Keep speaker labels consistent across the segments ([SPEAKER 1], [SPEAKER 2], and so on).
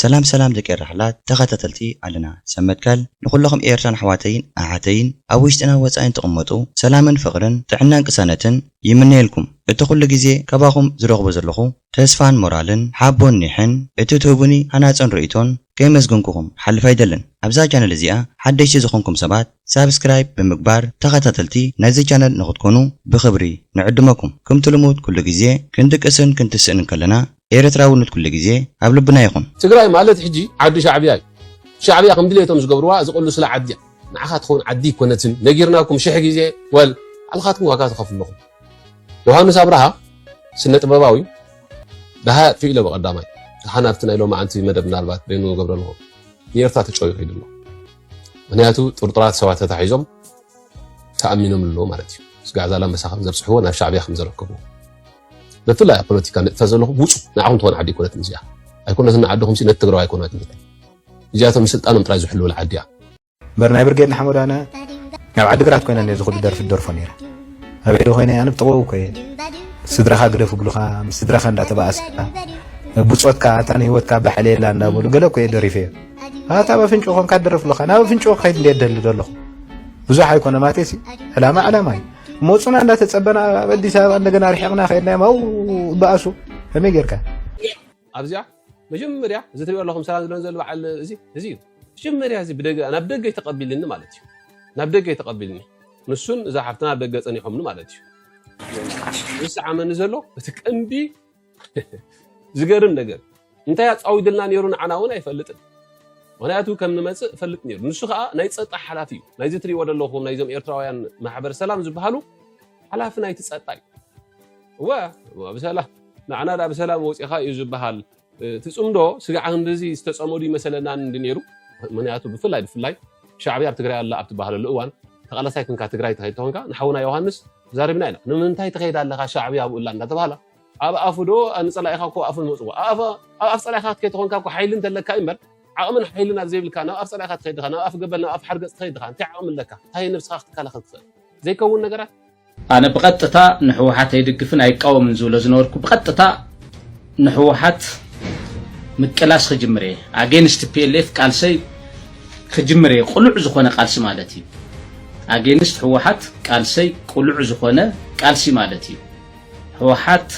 [SPEAKER 1] سلام سلام ذكر رحلات تخاتلتي علنا سمتكل نخلهم إيرتان حواتين أعاتين أويشتنا وصاين تقمطو سلاما فقرا تعنا قسانة يمني لكم اتخل جزي كباهم زرغب زرلخو تسفان مورالن حابون نحن اتتوبني هناتن رئيتون كيمز جنكم حل فايدلن أبزا جانل زيا حدش زخونكم سبات سابسكرايب بمقبار تخاتلتي نازي جانل نغتكونو بخبري نعدمكم كم تلمود كل جزي كنتك اسن كنت سن كلنا ኤርትራውነት ኩሉ ግዜ ኣብ ልብና ይኹን
[SPEAKER 2] ትግራይ ማለት ሕጂ ዓዲ ሻዕብያ ሻዕብያ ከም ድሌቶም ዝገብርዋ ዝቕሉ ስለ ዓዲ ንዓኻትኩም ዓዲ ኮነትን ነጊርናኩም ሽሕ ግዜ ወል ኣልኻትኩም ዋጋ ተኸፍሉኹም ዮሃንስ አብርሃ ስነ ጥበባዊ ዳሃ ፊኢለ በቀዳማይ ሓናፍትና ኢሎም አንቲ መደብ ናልባት ደኑ ገብረልኹ የኤርትራ ተጨዩ ሄድሎ ምክንያቱ ጥርጥራት ሰባት ተታሒዞም ተኣሚኖም ሎ ማለት እዩ ስጋዛላ መሳኸም ዘብፅሕዎ ናብ ሻዕብያ ከም ዘረከቡ بفلا بوليتيكا نتفزلهم وصو نعاون تون عدي كونت مزيا ايكون لازم نعدهم سي نتغراو ايكونات جاتهم سلطانهم طراي زحلوا العديا
[SPEAKER 3] برناي برغيد محمود انا يا عاد قرات كنا نزخد درف الدرفونير ابيدو هنا انا بطوو كاي سدرخا غرف غلوخا سدرخا اندا تباس بوصوتكا تاني هوتكا بحليلا نابو غلو كاي دريفي ها تابا فنچو كون كدرف لوخا نا فنچو خايد ندل دلو بزح ايكون ماتيسي علامه موصنا عند تتصبنا بدي سبب عندنا رحقنا خيرنا ما باسو فمي غيركا
[SPEAKER 2] ابزع مجمريا اذا تبي لكم سلام زلون زل بعل زي مجمريا زي بدغ انا بدغ يتقبلني مالتي انا بدغ يتقبلني نسون اذا حفتنا بدغ صنيحهم مالتي يسعى من زلو بتقنبي زغرم ነገር انت يا ጻው ይደልና ነሩን አናውን አይፈልጥም ወላቱ ከም ንመጽ ፈልጥ ነሩ ንሱ ኸአ ናይ ጸጣ ሓላፊ ናይ ዝትሪ ወደለኹም ናይ ዞም ኤርትራውያን ማሕበር ሰላም ዝባሃሉ ሓላፊ ናይ ተጸጣይ ወብሰላ ንዓና ዳ በሰላም ወጽኻ እዩ ዝባሃል ትጽምዶ ስጋዓ እንደዚ ዝተጸመዱ ይመሰለና እንድነሩ ምክንያቱ ብፍላይ ሻዕብያ ትግራይ አላ ኣብቲ ባህለሉ እዋን ተቀለሳይ ክንካ ትግራይ ተኸይተሆንካ ንሓውና ዮሃንስ ዛርብና ኢላ ንምንታይ ተኸይዳ ኣለኻ ሻዕብያ ኣብኡላ እንዳተባሃላ ኣብ ኣፉዶ አንጸላይኻ ኮ ኣፉን ወጽዋ ኣብ ጸላይኻ ከይተሆንካ ኮ ሓይልን ተለካ ይምበር عقمن حيلنا زي بالكنا أف صلاحات تخيدها أنا أف قبلنا أف حرقة تخيدها أنت عقمن لك هاي نفس خاخت كلا خد زي كون نجرات
[SPEAKER 4] أنا بقطتا نحوحات يدقفن أي قوم من زول زنوركو بقطتا نحوحات متكلاس خجمري against PLF قال سي خجمري قلوع زخونة قال سي مالتي against حوحات قال سي قلوع زخونة قال سي مالتي حوحات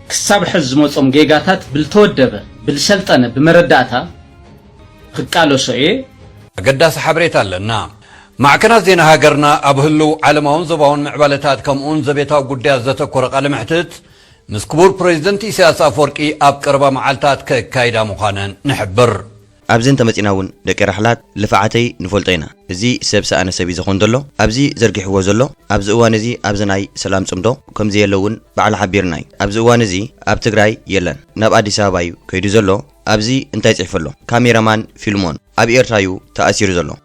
[SPEAKER 4] كساب حز موصم جيجاتات بالتودبه بالسلطنه بمرداتا خقالو سوي
[SPEAKER 5] قداس حبريت لنا معكنا زينا هاجرنا ابهلو علماون زباون معبلتات كمون زبيتا قداس زتكور قال محتت مسكبور بريزيدنت إسياس أفورقي اب قربا معالتات كايدا مخانن نحبر
[SPEAKER 1] أبزين تمتيناون دقي رحلات لفعاتي نفولتينا زي سبسا أنا سبي زخون دلو أبزي زرقي حوازلو أبز اوانزي أبزناي سلام صمدو كم زي يلون بعل حبيرناي أبز اوانزي أب تقراي يلن ناب أدي سابايو كيدو زلو أبزي انتاي تحفلو كاميرامان فيلمون أب إيرتايو تأثير زلو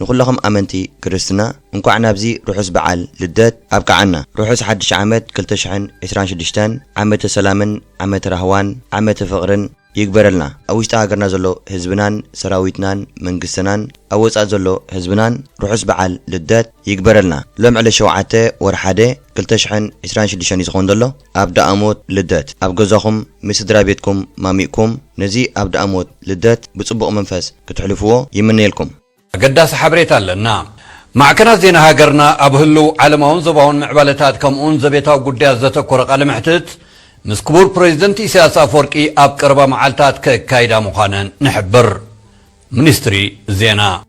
[SPEAKER 1] ንኹላኹም ኣመንቲ ክርስትና እንኳዕ ናብዚ ርሑስ በዓል ልደት ኣብቅዓና ርሑስ ሓድሽ ዓመት 2026 ዓመተ ሰላምን ዓመተ ራህዋን ዓመተ ፍቕርን ይግበረልና ኣብ ውሽጢ ሃገርና ዘሎ ህዝብናን ሰራዊትናን መንግስትናን ኣብ ወጻእ ዘሎ ህዝብናን ርሑስ በዓል ልደት ይግበረልና ሎም ዕለ 7 ወርሒ 1 2026 ይዝኾን ዘሎ ኣብ ዳኣሞት ልደት ኣብ ገዛኹም ምስ ስድራ ቤትኩም ማሚእኩም ነዚ ኣብ ዳኣሞት ልደት ብጽቡቕ መንፈስ ክትሕልፍዎ ይምነየልኩም
[SPEAKER 5] أقداس حبريت لنا معكنات زين هاجرنا أبهلو علماون زباون معبالتات كمون زبيتاو قداس ذاتكور قال محتت مسكبور بريزدنتي سياسة فوركي أب قربا معالتات كايدا مخانن نحبر منستري زينا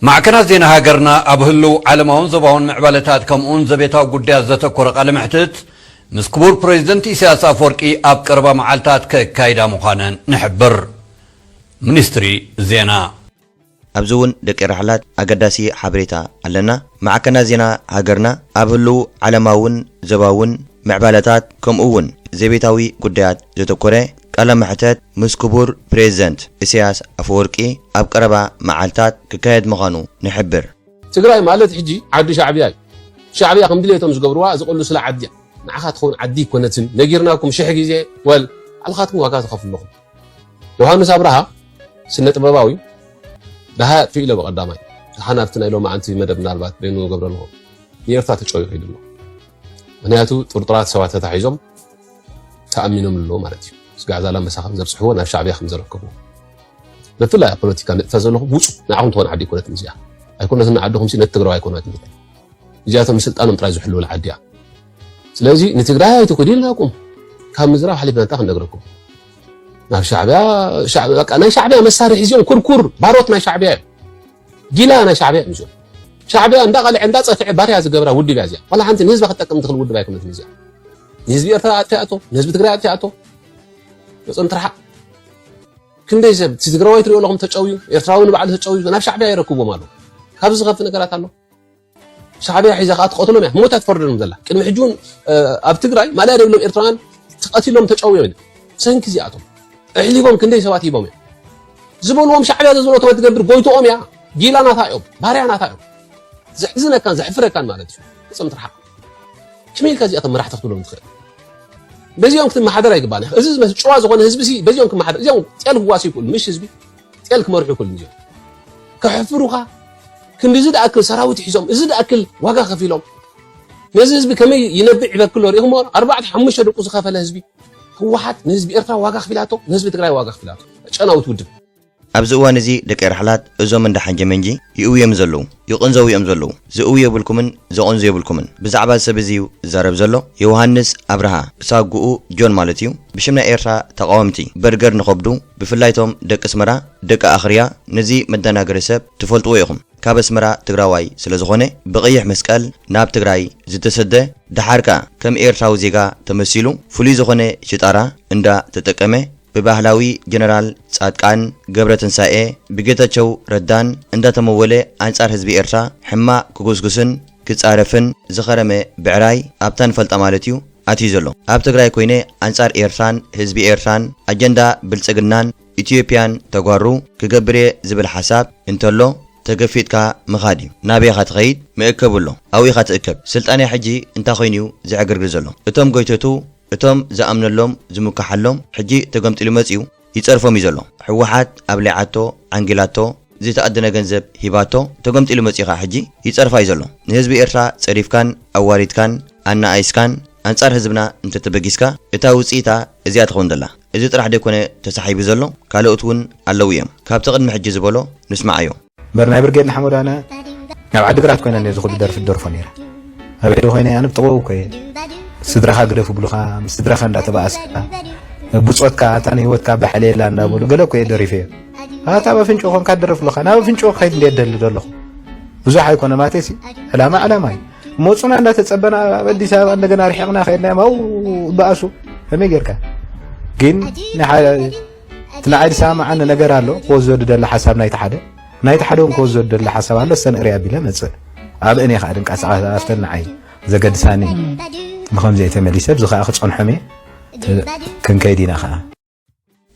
[SPEAKER 5] معكنات زين هاجرنا أبهلو علماون زباون معبالتات كمون زبيتاو قداس ذاتكور قال محتت مسكبور بريزدنتي سياسة فوركي أب قربا معالتات كايدا مخانن نحبر منستري زينا
[SPEAKER 1] أبزون دك رحلات أقداسي حبريتا علنا معكنا زينا هاجرنا أبلو علماون زباون معبالتات كم أون زبيتاوي قديات زتكوري قال محتات مسكبور بريزنت إسياس أفوركي أبقربا معالتات ككايد مغانو نحبر
[SPEAKER 2] تقرأي مالت حجي عدي شعبية قم دليتهم زقبروا زقولوا سلا عدي معها تخون عدي كونتن نجيرناكم شحقي زي وال على خاتم واقات خف لكم يوحنا سابرها سنة باباوي ده في إلى بقدامي حنا فتنا إلى ما أنت مدى بنالبات بينو قبل لهم يرفع تشوي خير له منياتو طرطرات سوات تحيزهم تأمينهم له مالتي سقعد على مساحة زبصحوا أنا الشعب يخمز ركبوا نفلا بوليتيكا نتفزلهم وصو نعهم تون عدي كونت مزيا هيكون لازم نعدهم سنة تقرأ هيكون هذا جاتهم سلطانهم ترايزوا حلول العديا سلازي نتقرأ تقولين لكم كم مزرعة حليبنا تاخذ نقرأكم ما شعبية أنا شعبية مسار حزيون كر باروت ما شعبية جيلا أنا شعبية مزون شعبية عندها قال عندها صفع باري هذا قبره ودي بازيا والله أنت نسبة خدتك مدخل ودي بايكم تمزيا نسبة أرتاعته نسبة تقرأ أرتاعته بس أنت رح كم ديزة تقرأ ويتري لهم تجاوي يتراون بعد تجاوي أنا شعبية يركبوا ماله خبز غفنا قرأت الله شعبية حيزة قات قتلهم مو تتفرد المدلة كلمة حجون أبتقرأ ما لا يريد لهم إرتران تقتلهم تجاوي سنك زياتهم أحليهم كندي سواتي بوم زبونهم شعبية زبونهم توما تقبر قويتهم يا جيلا ناتايوب باريا ناتايوب زحزنا كان زحفرة كان مالتي اسم ترحق كميل كازياتهم راح تقتلهم تخيل بزيهم كنت ما حدا يقبانه ازز ما شواز غون هزبسي بزيهم كن ما حدا زيهم تيالك واسي يقول مش هزبي تيالك مرحو كل نجي كحفروها كن يزيد اكل سراوت حيزهم يزيد اكل واقع خفيلهم نزل هزبي كمي ينبع بكل وريهم 4-5 دقيقة خافه لهزبي واحد نسبة إرترا واقع خفيلاته نسبة تقرأي واقع خفيلاته أنا وتودب
[SPEAKER 1] أبزوان زي دك رحلات أزومن دحن جمنجي يقوي يمزلو يقنزوي يمزلو زقوي يبلكمن زقنزو يبلكمن بزعبا سبزيو زارب زلو يوهانس أبرها ساقو جون مالتيو بشمنا إرترا تقاومتي برجر نخبدو بفلايتهم دك اسمرا دك آخريا نزي مدنا قرسب تفولتو يخم كاب اسمرا تقراواي سلازخونه بقيح مسكال ناب تقراي زتسده دحاركا كم إرتراو زيغا تمثيلو فولي زخونه شتارا اندا تتقمه بباهلاوي جنرال صادقان ገብረትንሳኤ بيجيتاچو ردان اندا تموله انصار حزب ኤርትራ حما كغسغسن كጻረፍን ዝኸረመ ብዕራይ ኣብታን ፈልጣ ማለትዩ ኣትዩ ዘሎ ኣብ ትግራይ ኮይነ አንጻር ኤርትራን ህዝቢ ኤርትራን አጀንዳ ብልጽግናን ኢትዮጵያን ተጓሩ ክገብረ ዝብል ሓሳብ እንተሎ ተገፊትካ መኻዲ ናበይ ኻትኸይድ መእከብሎ ኣውይ ኻትእከብ ስልጣኔ ሕጂ እንታ ኮይኒው ዝዕግርግር ዘሎ እቶም ጎይተቱ እቶም ዝኣምነሎም ዝምካሐሎም ሕጂ ተገምጥሉ መጽዩ ይጸርፎም ይዘሎ ሕወሓት ኣብላዓቶ አንጊላቶ ዝተኣደነ ገንዘብ ሂባቶ ተገምጥሉ መጽይኻ ሕጂ ይጸርፋ ይዘሎ ንህዝቢ ኤርትራ ጸሪፍካን ኣዋሪትካን ኣናኣይስካን አንጻር ህዝብና እንተተበጊስካ እታ ውጽኢታ እዚያ ትኾን ደላ እዚ ጥራሕ ደኮነ ተሳሒቡ ዘሎ ካልኦት ውን ኣለው እዮም ካብ ተቅድሚ ሕጂ ዝበሎ ንስማዓዮ
[SPEAKER 3] برنامج برجيت نحمد أنا يعني عاد قرأت كنا نزخد الدرس في الدرس فنيرة هبيدو هنا أنا بتقول كي سدرها قرف بلوخا سدرها عند تبعس بوسوت كاتاني هو تكاب حليل لأن بقول قالوا كي دري فيه هذا ما فينشوا خم كادر في لوخا أنا ما فينشوا خايف ليه دلله بزح هيكون ما تيسي على ما موصنا عند تتصبنا بدي سبب أن جنا رحنا خيرنا ما هو بأسو هم يجرك جين نحال تنعيد سامع عنا نجرالو وزود دل حسابنا يتحدى نايت حدون كوزود دل حساب على السنة ريابي لا مزه هذا إني خادم كأس أفتن عين زجد ثاني ما خم زي تملي سب زخا أخذ صن حمي كن كيدينا خا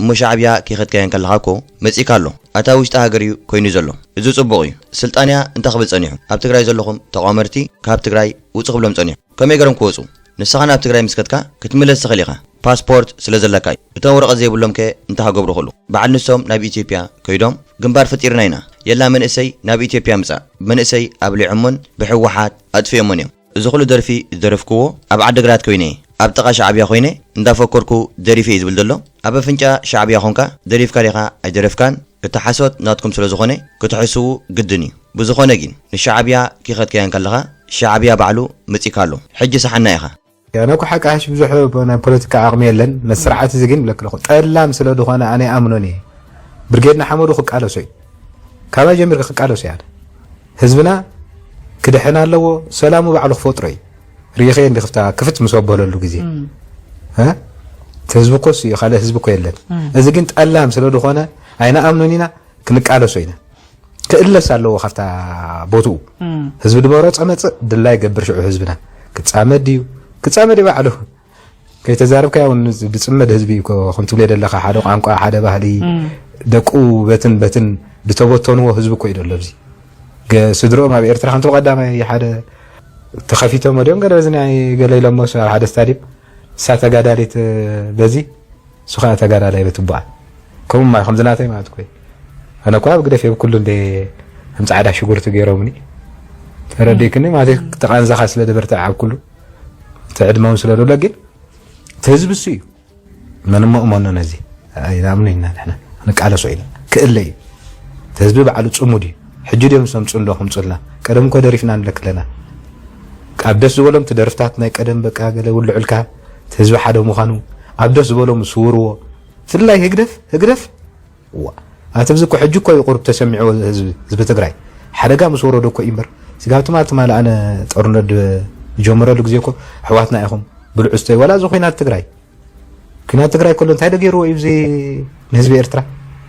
[SPEAKER 1] مشعبيا كي خد كيان كلهاكو مسيكالو ኣታ ውሽጢ ሃገር እዩ ኮይኑ ዘሎ እዚ ጽቡቕ እዩ ስልጣንያ እንተኽብል ጸኒሑ ኣብ ትግራይ ዘለኹም ተቋመርቲ ካብ ትግራይ ውጽእ ክብሎም ጸኒሑ ከመይ ገሮም ክወጹ ንስኻ ናብ ትግራይ ምስከትካ ክትምለስ ትኽእል ኢኻ ፓስፖርት ስለ ዘለካ እዩ እቶም ወረቐት ዘይብሎም ከ እንታይ ክገብሩ ክእሉ በዓል ንሶም ናብ ኢትዮጵያ ከይዶም ግንባር ፈጢርና ኢና የላ መንእሰይ ናብ ኢትዮጵያ ምጻእ መንእሰይ ኣብሊዖምን ብሕወሓት ኣጥፍዮምን እዮም እዚ ኩሉ ደርፊ ዝደረፍክዎ ኣብ ዓዲግራት ኮይነ ኣብ ጥቓ ሻዕብያ ኮይነ እንዳፈከርኩ ደሪፈ እዩ ዝብል ዘሎ ኣብ ኣፍንጫ ሻዕብያ ኾንካ ደሪፍካ ዲኻ ኣይደረፍካን ክትሓሶት ናትኩም ስለ ዝኾነ ክትሕስቡ ግድን እዩ ብዝኾነ ግን ንሻዕብያ ኪኸትከያን ከለኻ ሻዕብያ ባዕሉ መጺካ ኣሎ ሕጂ ሰሓና ኢኻ
[SPEAKER 3] أنا كو حق عايش بزح أنا بوليتيكا عقمية لن مسرعات زين لك لخو تقلام سلو دخوانا أنا أمنوني برجيتنا حمودو خك على شيء كما جميل خك على شيء حزبنا كده حنا لو سلام وبعلو فطري ريخين اللي خفتها كفت مسوبه له جزي ها حزبكو سي خلي حزبكو يلن إذا كنت تقلام سلو دخوانا أنا أمنونينا كنك على شيء كإلا سالو خفتها بوتو حزب دمارات أمت دلاي قبر شو حزبنا كتعمد ديو كتعمل بعده كي تزارب كيون بتصمد حزبي كنت ولاد الله حدا عنق حدا بهلي دقو بتن بتوبتونو حزب كو يدل لبزي سدرو ما بيرتر خنتو قدام يا حدا تخفيته مديون قال زني قال لي لما حدا ستاديب ساعه غداليت بزي سخانه غدالي بتبع كم ما خمزناتي ما تكوي انا كو بقدر في كل دي هم صعدا شغورت غيرومني ترديكني ما تقانزا خاص لدبرت عاب كله تعدمون سلالو لكن تهزب السيو من ما أمنا نزي إذا أمنينا نحنا نقعد سعيدا كإلي تهزب بعلو تصمودي حجي ديهم سمصون لهم صلنا قدم كو دريفنا لك لنا عبدس زبولهم تدرفتاتنا قدم بقى قال ولعلكا تهزب حدا مخانو عبدس زبولهم سورو في الله هقدف هتبزكو حجكو يقرب تسمعوا حزب تግራይ حدا قام سورو دوكو إمبر سيغابت مال أنا طرند جمرة لجزيكو حواتنا إخهم بالعستي ولا زخينا التجري كنا التجري كله انتهى دقيرو يبزي نسبة إرترا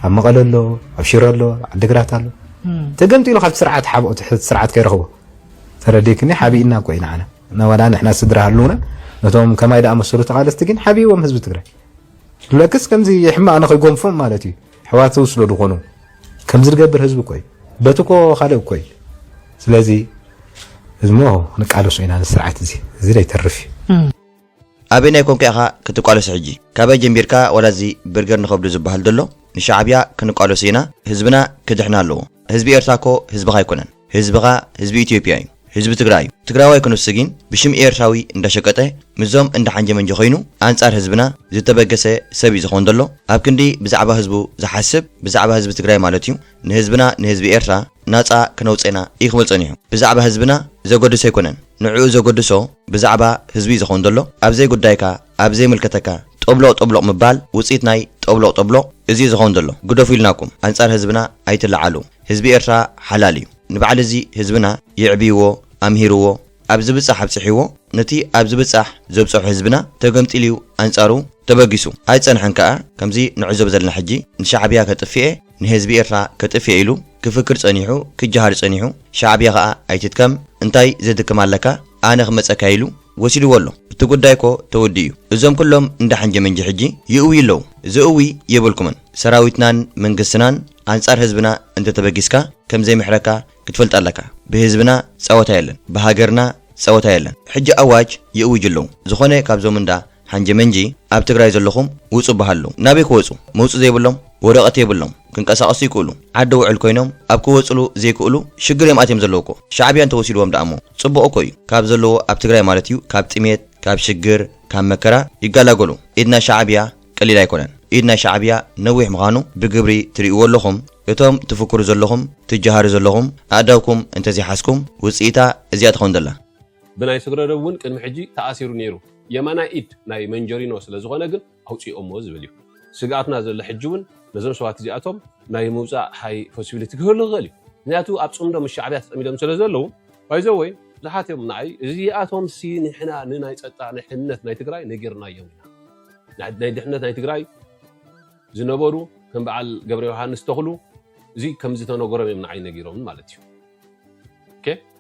[SPEAKER 3] أما قالوا له أبشر له الدقرات له تقمتي له خلف سرعات حب تحت سرعات كيرخوه ترى ديكني حبيبنا كوينا عنا نولا نحن صدرها لونا نتوم كما إذا أمسلوا تعالى استجين حبيب ومهزب تجري لكن كم زي يحمى أنا خيقوم فم مالتي حوات وصلوا دخانو كم زي الجبر هزب كوي بتوكو خالو كوي سلازي زموه نقعدو سوينا السرعات زي لا يترفي
[SPEAKER 1] أبينا يكون كأخا كتقالو سحجي كابا جنبيركا ولا زي برجر نخبر زبها الدلو نشعبيا كنقالو سينا حزبنا كدحنا له حزب إرتاكو حزب غايكونن حزبغا حزب إثيوبيا حزب تግራዋይ كنو سجين بشم إيرتاوي እንዳ ሸቀጠ ምዞም እንዳ ሓንጀ መንጀ ኮይኑ አንጻር ህዝብና ዝተበገሰ ሰብ ይዝኾን ደሎ ኣብ ክንዲ ብዛዕባ ህዝቡ ዝሓስብ ብዛዕባ ህዝቢ ትግራይ ማለት እዩ ንህዝብና ንህዝቢ ኤርትራ ናጻ ክነውፀና ይኽብል ጸኒሑ ብዛዕባ ህዝብና ዘጎድሶ ኣይኮነን ንዕኡ ዘጎድሶ ብዛዕባ ህዝቢ ዝኾን ደሎ ኣብዘይ ጉዳይካ ኣብዘይ ምልከተካ ጠብሎቅ ምባል ውጽኢት ናይ ጠብሎቅ እዚ ዝኾን ደሎ ግደፉ ኢልናኩም አንጻር ህዝብና ኣይትለዓሉ ህዝቢ ኤርትራ ሓላል እዩ ንበዓል እዚ ህዝብና ይዕብይዎ ኣምሂርዎ ኣብ ዝብጻሕ ኣብጽሒዎ ነቲ ኣብ ዝብጻሕ ዘብጽሑ ህዝብና ተገምጢልዩ አንጻሩ ተበጊሱ ኣይጸንሐን ከኣ ከምዚ ንዕዘብ ዘለና ሕጂ ንሻዕብያ ከጥፍኤ ንህዝቢ ኤርትራ ከጥፍኤ ኢሉ ክፍክር ጸኒሑ ክጀሃር ጸኒሑ ሻዕብያ ከኣ ኣይትትከም እንታይ ዘድክም ኣለካ ኣነ ክመጸካ ኢሉ ወሲድዎ ኣሎ እቲ ጉዳይኮ ተወዲ እዩ እዞም ኩሎም እንዳ ሓንጀ መንጀ ሕጂ ይእውይ ኣለዉ ዝእዊ የብልኩምን ሰራዊትናን መንግስትናን አንጻር ህዝብና እንተ ተበጊስካ ከምዘይ ምሕረካ ክትፈልጥ ኣለካ ብህዝብና ጸወታ የለን ብሃገርና ጸወታ የለን ሕጂ ኣዋጅ ይእውጅ ኣለዉ ዝኾነ ካብዞም እንዳ ሓንጀ መንጂ ኣብ ትግራይ ዘለኹም ውፁ በሃሉ ናበይ ክወፁ መውፁ ዘይብሎም ወረቐት የብሎም ክንቀሳቀሱ ይክእሉ ዓዲ ውዕል ኮይኖም ኣብ ክወፅሉ ዘይክእሉ ሽግር የማትዮም ዘለውኮ ሻዕብያን ተወሲድዎም ዳእሞ ጽቡቕ እኮ እዩ ካብ ዘለዎ ኣብ ትግራይ ማለት እዩ ካብ ጥሜት ካብ ሽግር ካብ መከራ ይጋላገሉ ኢድና ሻዕብያ ቀሊል ኣይኮነን ኢድና ሻዕብያ ነዊሕ ምዃኑ ብግብሪ ትርእይዎ ኣለኹም እቶም ትፍክሩ ዘለኹም ትጀሃሩ ዘለኹም ኣዳውኩም እንተዘይሓስኩም ውፅኢታ እዚኣ ትኾን ዘላ
[SPEAKER 2] ብናይ ስግረዶ እውን ቅድሚ ሕጂ ተኣሲሩ ነይሩ የማና ኢድ ናይ መንጀሪኖ ስለ ዝኾነ ግን ኣውፂኦሞ ዝብል እዩ ስጋኣትና ዘሎ ሕጂ እውን ነዞም ሰባት እዚኣቶም ናይ ምውፃእ ሃይ ፖሲቢሊቲ ክህሉ ይኽእል እዩ ምክንያቱ ኣብ ፅምዶም ሻዕብያ ተጠሚዶም ስለ ዘለዉ ባይዘወይ ብዙሓት እዮም ንዓይ እዚኣቶም ሲ ንሕና ንናይ ፀጥታ ናይ ድሕንነት ናይ ትግራይ ነጊርናዮም ኢና ናይ ድሕንነት ናይ ትግራይ ዝነበሩ ከም በዓል ገብረ ዮሃንስ ተኽሉ እዚ ከምዚ ተነገሮም እዮም ንዓይ ነጊሮም ማለት እዩ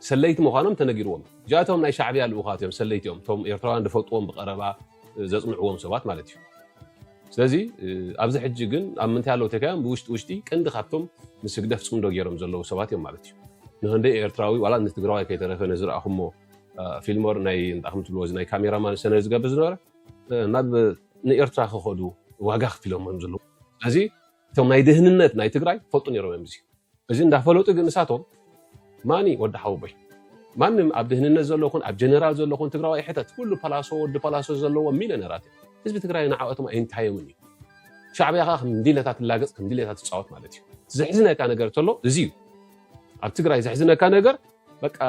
[SPEAKER 2] ሰለይቲ ምዃኖም ተነጊርዎም ጃቶም ናይ ሻዕብያ ልኡኻት እዮም ሰለይቲ እዮም ቶም ኤርትራውያን ዝፈልጥዎም ብቐረባ ዘፅንዕዎም ሰባት ማለት እዩ ስለዚህ ኣብዚ ሕጂ ግን ኣብ ምንታይ ያለው ተካያን ብውሽጢ ቀንዲ ካብቶም ምስግደፍ ጽምዶ ገይሮም ዘለዉ ሰባት እዮም ማለት እዩ ንህንደ ኤርትራዊ ዋላ ንትግራዋይ ከይተረፈ ነዝረኣኹሞ ፊልሞር ናይ እንጣኹም ትብልዎ ናይ ካሜራማን ሰነ ዝገብር ዝነበረ ናብ ንኤርትራ ክኸዱ ዋጋ ክፍሎም እዮም ዘለዉ ስለዚ እቶም ናይ ድህንነት ናይ ትግራይ ፈልጡ ነይሮም እዮም እዚ እንዳፈለጡ ግን ንሳቶም ማኒ ወዲ ሓውበይ ማንም ኣብ ድህንነት ዘለኹን ኣብ ጀነራል ዘለኹን ትግራዋይ ሕተት ኩሉ ፓላሶ ወዲ ፓላሶ ዘለዎ ሚሊዮነራት ህዝቢ ትግራይ ንዓወቶም ኣይንታየውን እዩ ሻዕብያ ኻ ከምዲለታት ላገጽ ከምዲለታት ትጻወት ማለት እዩ ዝሕዝነካ ነገር ተሎ እዚ እዩ ኣብ ትግራይ ዝሕዝነካ ነገር በቃ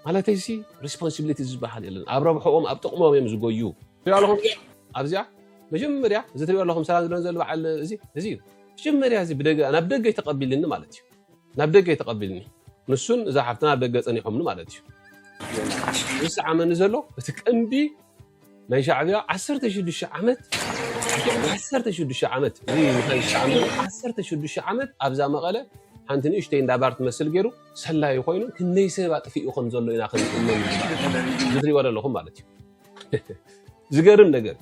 [SPEAKER 2] ማለት እዚ ሪስፖንሲቢሊቲ ዝበሃል የለን ኣብ ረብሕኦም ኣብ ጥቕሞም እዮም ዝጎዩ ትሪኣለኹም ኣብዚያ መጀመርያ እዚ ትሪኣለኹም ሰላም ዝለን ዘሎ በዓል እዚ እዩ መጀመርያ እዚ ብደገ ናብ ደገ ይተቐቢልኒ ማለት እዩ ናብ ደገ ይተቐቢልኒ ንሱን እዛ ሓፍትና ደገ ጸኒሖምኒ ማለት እዩ ምስ ዓመን ዘሎ እቲ ቀንዲ ናይ ሻዕብያ 16 ዓመት 16 ዓመት እዚ ምታይ ሻዕብያ 16 ዓመት ኣብዛ መቐለ ሓንቲ ንእሽተይ እንዳባር ትመስል ገይሩ ሰላይ ኮይኑ ክንደይ ሰብ ኣጥፊኡ ከም ዘሎ ኢና ክንእመን ዝትሪእዎ ዘለኹም ማለት እዩ ዝገርም ነገር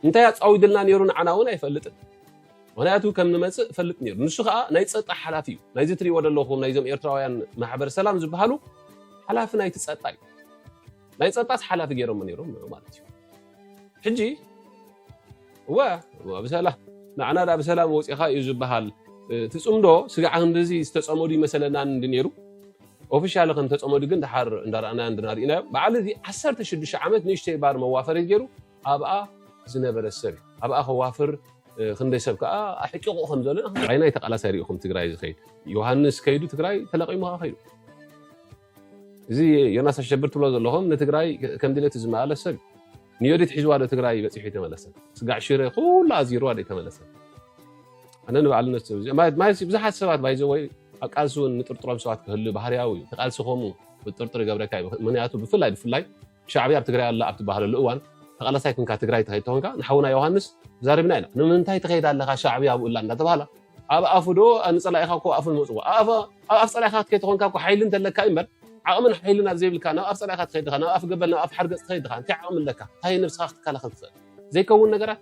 [SPEAKER 2] እንታይ ኣፃዊድልና ነይሩ ንዓና እውን ኣይፈልጥን ምክንያቱ ከም ንመፅእ ፈልጥ ነይሩ ንሱ ከዓ ናይ ፀጥታ ሓላፊ እዩ ናይዚ ትሪእዎ ዘለኹም ናይዞም ኤርትራውያን ማሕበር ሰላም ዝበሃሉ ሓላፊ ናይቲ ፀጥታ እዩ ናይ ፀጥታስ ሓላፊ ገይሮም ነይሮም ማለት እዩ ሕጂ ብሰላም ንዓና ዳ ብሰላም ወፂኻ እዩ ዝበሃል ትፅምዶ ስጋዓ እንደዚ ዝተፀመዱ ይመሰለና እንዲ ነይሩ ኦፊሻል ከም ተፀመዱ ግን ድሓር እንዳርኣና እንድናርኢና በዓል እዚ 16 ዓመት ንእሽተይ ባር መዋፈሪ ገይሩ ኣብኣ ዝነበረ ሰብ ኣብኣ ከዋፍር ክንደይ ሰብ ከዓ ኣሕቂቑ ከም ዘሎ ራይና የተቃላሳ ይሪኢኹም ትግራይ ዝኸይድ ዮሃንስ ከይዱ ትግራይ ተለቒሙ ከይዱ እዚ ዮናስ ኣሸብር ትብሎ ዘለኹም ንትግራይ ከም ድሌት ዝመላለስ ሰብ ንዮዲት ሒዝዋ ዶ ትግራይ በፂሑ የተመለሰ ስጋዕ ሽረ ኩሉ ኣዚርዋ ዶ የተመለሰ ኣነ ንባዕልነት ብዙሓት ሰባት ባይዘወይ ኣብ ቃልሲ እውን ንጥርጥሮም ሰባት ክህሉ ባህርያዊ ተቃልሲ ኸሙ ብጥርጥር ገብረካ ምክንያቱ ብፍላይ ሻዕብያ ኣብ ትግራይ ኣላ ኣብ ትባሃለሉ እዋን ተቃላሳይ ክንካ ትግራይ ተኸይድ ተኾንካ ንሓውና ዮሃንስ ዛሪብና ኢና ንምንታይ ትኸይድ ኣለኻ ሻዕብያ ኣብኡ ላ እንዳተባሃላ ኣብ ኣፉ ዶ ንፀላኢኻ እኮ ኣፉ ንመፅዎ ኣብ ኣፍ ፀላኢኻ ክትከይድ ተኾንካ እኮ ሓይሊ እንተለካ እምበር ዓቕምን ሓይልን ኣብ ዘይብልካ ናብ ኣፍ ፀላኢኻ ትኸይድ ዲኻ ናብ ኣፍ ገበል ናብ ኣፍ ሓርገፅ ትኸይድ ዲኻ እንታይ ዓቕሚ ኣለካ እንታይ ነብስኻ ክትከላኸል ትኽእል ዘይከውን ነገራት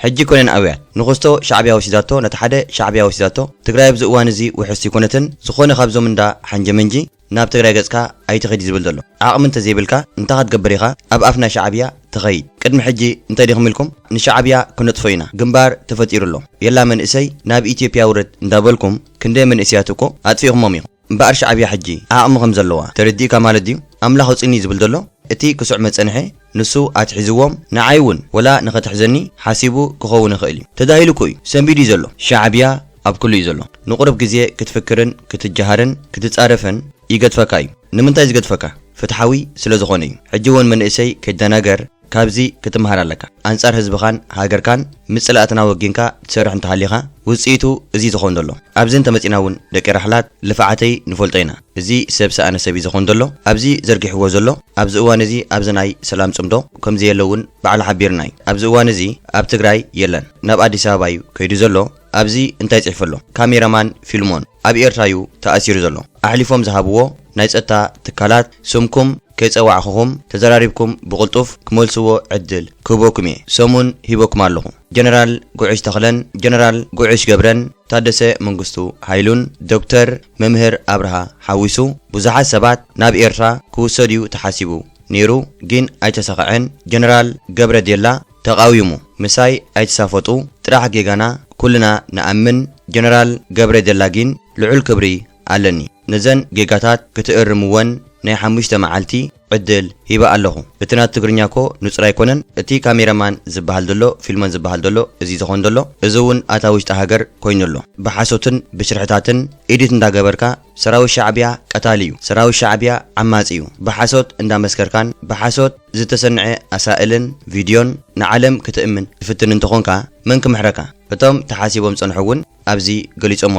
[SPEAKER 1] ሕጂ ኮነን ኣብያን ንኽስቶ ሻዕብያ ወሲዳቶ ነቲ ሓደ ሻዕብያ ወሲዳቶ ትግራይ ኣብዚ እዋን እዚ ውሕስቲ ኮነትን ዝኾነ ካብዞም እንዳ ሓንጀመንጂ ናብ ትግራይ ገጽካ ኣይትኸይድ ዝብል ዘሎ ዓቕሚ እንተዘይብልካ እንታይ ክትገብር ኢኻ ኣብ ኣፍና ሻዕብያ ትኸይድ ቅድሚ ሕጂ እንታይ ዲኹም ኢልኩም ንሻዕብያ ክነጥፎ ኢና ግንባር ተፈጢሩ ኣሎ የላ መንእሰይ ናብ ኢትዮጵያ ውረድ እንዳበልኩም ክንደይ መንእሰያት እኮ ኣጥፊኹሞም ኢኹም እምበኣር ሻዕብያ ሕጂ ዓቕሚ ከም ዘለዋ ተረዲእካ ማለት ድዩ ኣምላኽ ውፅኒ ዝብል ዘሎ እቲ ክሱዕ መፀንሐ ንሱ ኣትሒዝዎም ንዓይ እውን ወላ ንኸትሕዘኒ ሓሲቡ ክኸውን ይኽእል እዩ ተዳሂሉ እኮ እዩ ሰንቢዱ እዩ ዘሎ ሻዕብያ ኣብ ኩሉ እዩ ዘሎ ንቑርብ ግዜ ክትፍክርን ክትጀሃርን ክትፃረፍን ይገድፈካ እዩ ንምንታይ ዝገድፈካ ፍትሓዊ ስለ ዝኾነ እዩ ሕጂ እውን መንእሰይ ከይደናገር ካብዚ ክትምሃር ኣለካ ኣንጻር ህዝብኻን ሃገርካን ምፅላእትና ወጊንካ ትሰርሕ እንተሃሊኻ ውፅኢቱ እዚ ዝኾን ዘሎ ኣብዚ እንተመፂና እውን ደቂ ራሕላት ልፍዓተይ ንፈልጦ ኢና እዚ ሰብ ሰኣነ ሰብ እዩ ዝኾን ዘሎ ኣብዚ ዘርጊሕዎ ዘሎ ኣብዚ እዋን እዚ ኣብዚ ናይ ሰላም ፅምዶ ከምዚ የለ እውን በዓል ሓቢርና እዩ ኣብዚ እዋን እዚ ኣብ ትግራይ የለን ናብ ኣዲስ ኣበባ እዩ ከይዱ ዘሎ ኣብዚ እንታይ ጽሕፍ ኣሎ ካሜራማን ፊልሞን ኣብ ኤርትራ እዩ ተኣሲሩ ዘሎ ኣሕሊፎም ዝሃብዎ ናይ ፀጥታ ትካላት ስምኩም ከይፀዋዕኹም ተዘራሪብኩም ብቕልጡፍ ክመልስዎ ዕድል ክህበኩም እየ ሰሙን ሂበኩም ኣለኹ ጀነራል ጉዕሽ ተኽለን ጀነራል ጉዕሽ ገብረን ታደሰ መንግስቱ ሃይሉን ዶክተር መምህር ኣብርሃ ሓዊሱ ብዙሓት ሰባት ናብ ኤርትራ ክውሰድ እዩ ተሓሲቡ ነይሩ ግን ኣይተሰኽዐን ጀነራል ገብረ ዴላ ተቃዊሙ ምሳይ ኣይተሳፈጡ ጥራሕ ጌጋና ኩልና ንኣምን ጀነራል ገብረ ዴላ ግን ልዑል ክብሪ ኣለኒ ነዘን ጌጋታት ክትእርምወን ናይ 5 መዓልቲ ዕድል ሂባ ኣለኹ እቲ ናት ትግርኛ ኮ ንጹር ኣይኮነን እቲ ካሜራማን ዝበሃል ዘሎ ፊልሞን ዝበሃል ዘሎ እዚ ዝኾን ዘሎ እዚ እውን ኣታ ውሽጢ ሃገር ኮይኑ ኣሎ ብሓሶትን ብሽርሕታትን ኤዲት እንዳገበርካ ሰራዊት ሻዕብያ ቀታሊ እዩ ሰራዊት ሻዕብያ ዓማጺ እዩ ብሓሶት እንዳመስከርካን ብሓሶት ዝተሰንዐ ኣሳእልን ቪድዮን ንዓለም ክትእምን ዝፍትን እንትኾንካ መን ክምሕረካ እቶም ተሓሲቦም ፀንሑ እውን ኣብዚ ገሊፆም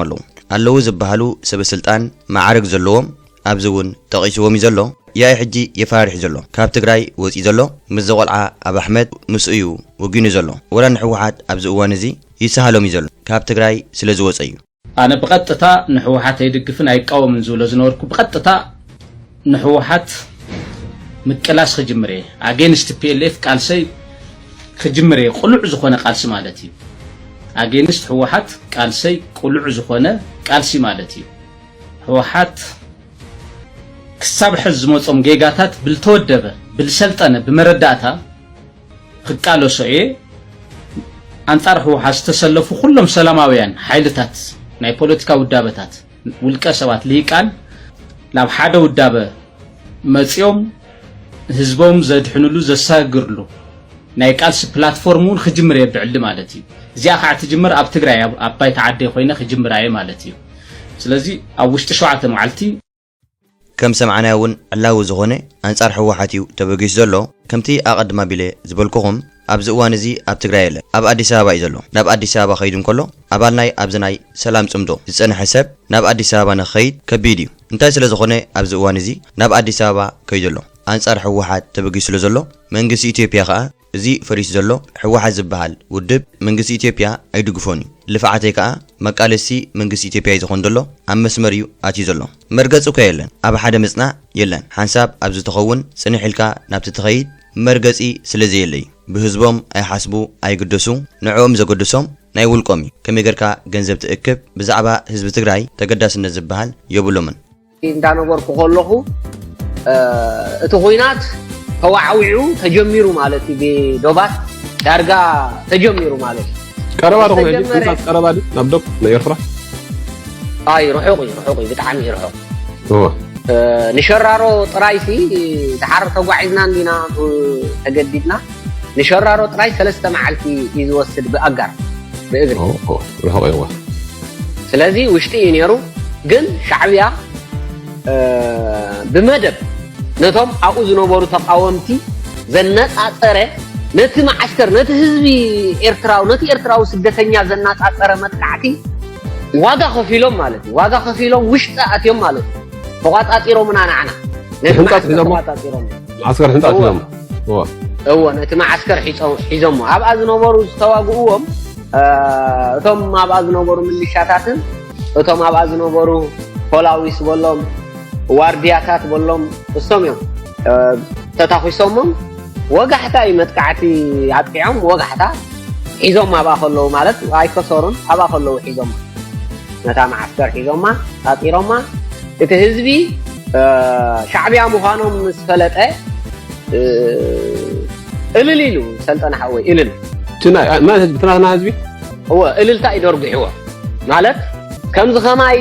[SPEAKER 1] ኣለዉ ዝበሃሉ ሰበስልጣን ማዕረግ ዘለዎም ኣብዚ እውን ጠቒስዎም እዩ ዘሎ ያይ ሕጂ የፋርሕ ዘሎ ካብ ትግራይ ወፂ ዘሎ ምስ ዘቆልዓ ኣብ ኣሕመድ ምስ እዩ ወጊኑ ዘሎ ወላ ንሕወሓት ኣብዚ እዋን እዚ ይሰሃሎም እዩ ዘሎ ካብ ትግራይ ስለ ዝወፀ እዩ
[SPEAKER 4] ኣነ ብቐጥታ ንሕወሓት ኣይድግፍን ኣይቃወምን ዝብሎ ዝነበርኩ ብቐጥታ ንሕወሓት ምቅላስ ክጅምር እየ ኣጌንስት ፒኤልኤፍ ቃልሰይ ክጅምር ቁልዕ ዝኾነ ቃልሲ ማለት እዩ ኣጌንስት ህወሓት ቃልሰይ ቁልዕ ዝኾነ ቃልሲ ማለት እዩ ህወሓት ክሳብ ሕዝ ዝመጾም ጌጋታት ብልተወደበ ብልሰልጠነ ብመረዳእታ ክቃለሶ እየ አንጻር ህወሓት ዝተሰለፉ ኩሎም ሰላማውያን ሓይልታት ናይ ፖለቲካ ውዳበታት ውልቀ ሰባት ሊቃን ናብ ሓደ ውዳበ መጽዮም ህዝቦም ዘድሕንሉ ዘሳግርሉ ናይ ቃልሲ ፕላትፎርሙን ክጅምር የብዕል ማለት እዩ እዚኣ ከዓ ትጅምር ኣብ ትግራይ ኣብ ባይታ ዓደ ኮይነ ክጅምር ኣየ ማለት እዩ ስለዚ ኣብ ውሽጢ 7 መዓልቲ
[SPEAKER 1] ከም ሰምዓናውን ዕላው ዝኾነ አንጻር ህወሓት እዩ ተበጊስ ዘሎ ከምቲ ኣቀድማ ቢለ ዝበልኩኹም ኣብዚ እዋን እዚ ኣብ ትግራይ የለ ኣብ አዲስ አበባ እዩ ዘሎ ናብ አዲስ አበባ ኸይዱን ከሎ ኣባልናይ ኣብዝናይ ሰላም ጽምዶ ዝጸንሐ ሰብ ናብ አዲስ አበባ ንኸይድ ከቢድ እዩ እንታይ ስለ ዝኾነ ኣብዚ እዋን እዚ ናብ አዲስ አበባ ከይዱ ኣሎ አንጻር ህወሓት ተበጊስ ስለ ዘሎ መንግስቲ ኢትዮጵያ ከዓ እዚ ፈሪስ ዘሎ ህወሓት ዝበሃል ውድብ መንግስቲ ኢትዮጵያ ኣይድግፎን እዩ ልፍዓተይ ከዓ መቃለሲ መንግስቲ ኢትዮጵያ ይዝኾን ዘሎ ኣብ መስመር እዩ ኣትዩ ዘሎ መርገጹ ከየለን ኣብ ሓደ መጽናዕ የለን ሓንሳብ ኣብ ዝተኸውን ጽንሕ ኢልካ ናብቲ ትኸይድ መርገጺ ስለዘየለይ ብህዝቦም ኣይሓስቡ ኣይግደሱ ንዕኦም ዘገድሶም ናይ ውልቆም እዩ ከመይ ጌርካ ገንዘብ ትእክብ ብዛዕባ ህዝቢ ትግራይ ተገዳስነት ዝበሃል የብሎምን
[SPEAKER 6] እንዳነበርኩ ከለኹ እቲ ኹይናት ተዋዕዊዑ ተጀሚሩ ማለት እዩ ዶባት ዳርጋ ተጀሚሩ ማለት
[SPEAKER 2] ቀረባ ደኹም ሕጂ እንታት ቀረባ ዲ ናብ ዶብ ንኤርትራ
[SPEAKER 6] ኣይ ርሑቕ ብጣዕሚ ርሑቕ ንሸራሮ ጥራይሲ ድሓር ተጓዒዝና እንዲና ተገዲድና ንሸራሮ ጥራይ 3 መዓልቲ እዩ ዝወስድ ብኣጋር ብእግሪ
[SPEAKER 2] ርሑቕ እዩ
[SPEAKER 6] ስለዚ ውሽጢ እዩ ነይሩ ግን ሻዕብያ ብመደብ ነቶም ኣብኡ ዝነበሩ ተቃወምቲ ዘነጻጸረ ነቲ ማዓስከር ነቲ ህዝቢ ኤርትራው ነቲ ኤርትራው ስደተኛ ዘነጻጸረ መጥቃዕቲ ዋጋ ከፊሎም ማለት እዩ ዋጋ ከፊሎም ውሽጢ ኣትዮም ማለት እዩ ተቋጣጢሮምና ናዓና ነቲ
[SPEAKER 2] ዓስከር ሕንጣት ሒዞም
[SPEAKER 6] እዎ ነቲ ማዓስከር ሒዞም ኣብኣ ዝነበሩ ዝተዋግኡዎም እቶም ኣብኣ ዝነበሩ ምልሻታትን እቶም ኣብኣ ዝነበሩ ፖላዊስ በሎም ዋርዲያታት በሎም እሶም እዮም ተታኺሶሞም ወጋሕታ እዩ መጥቃዕቲ ኣጥቂዖም ወጋሕታ ሒዞም ኣብኣ ከለዉ ማለት ኣይከሰሩን ኣብኣ ከለዉ ሒዞም ነታ ማዓስከር ሒዞማ ታጢሮማ እቲ ህዝቢ ሻዕብያ ምዃኖም ምስ ፈለጠ እልል ኢሉ ሰልጠና ሓወይ እልል
[SPEAKER 2] ማን ህዝቢ ትናትና ህዝቢ
[SPEAKER 6] هو እልልታ ይደርግሕዎ ማለት ከምዚ ከማይ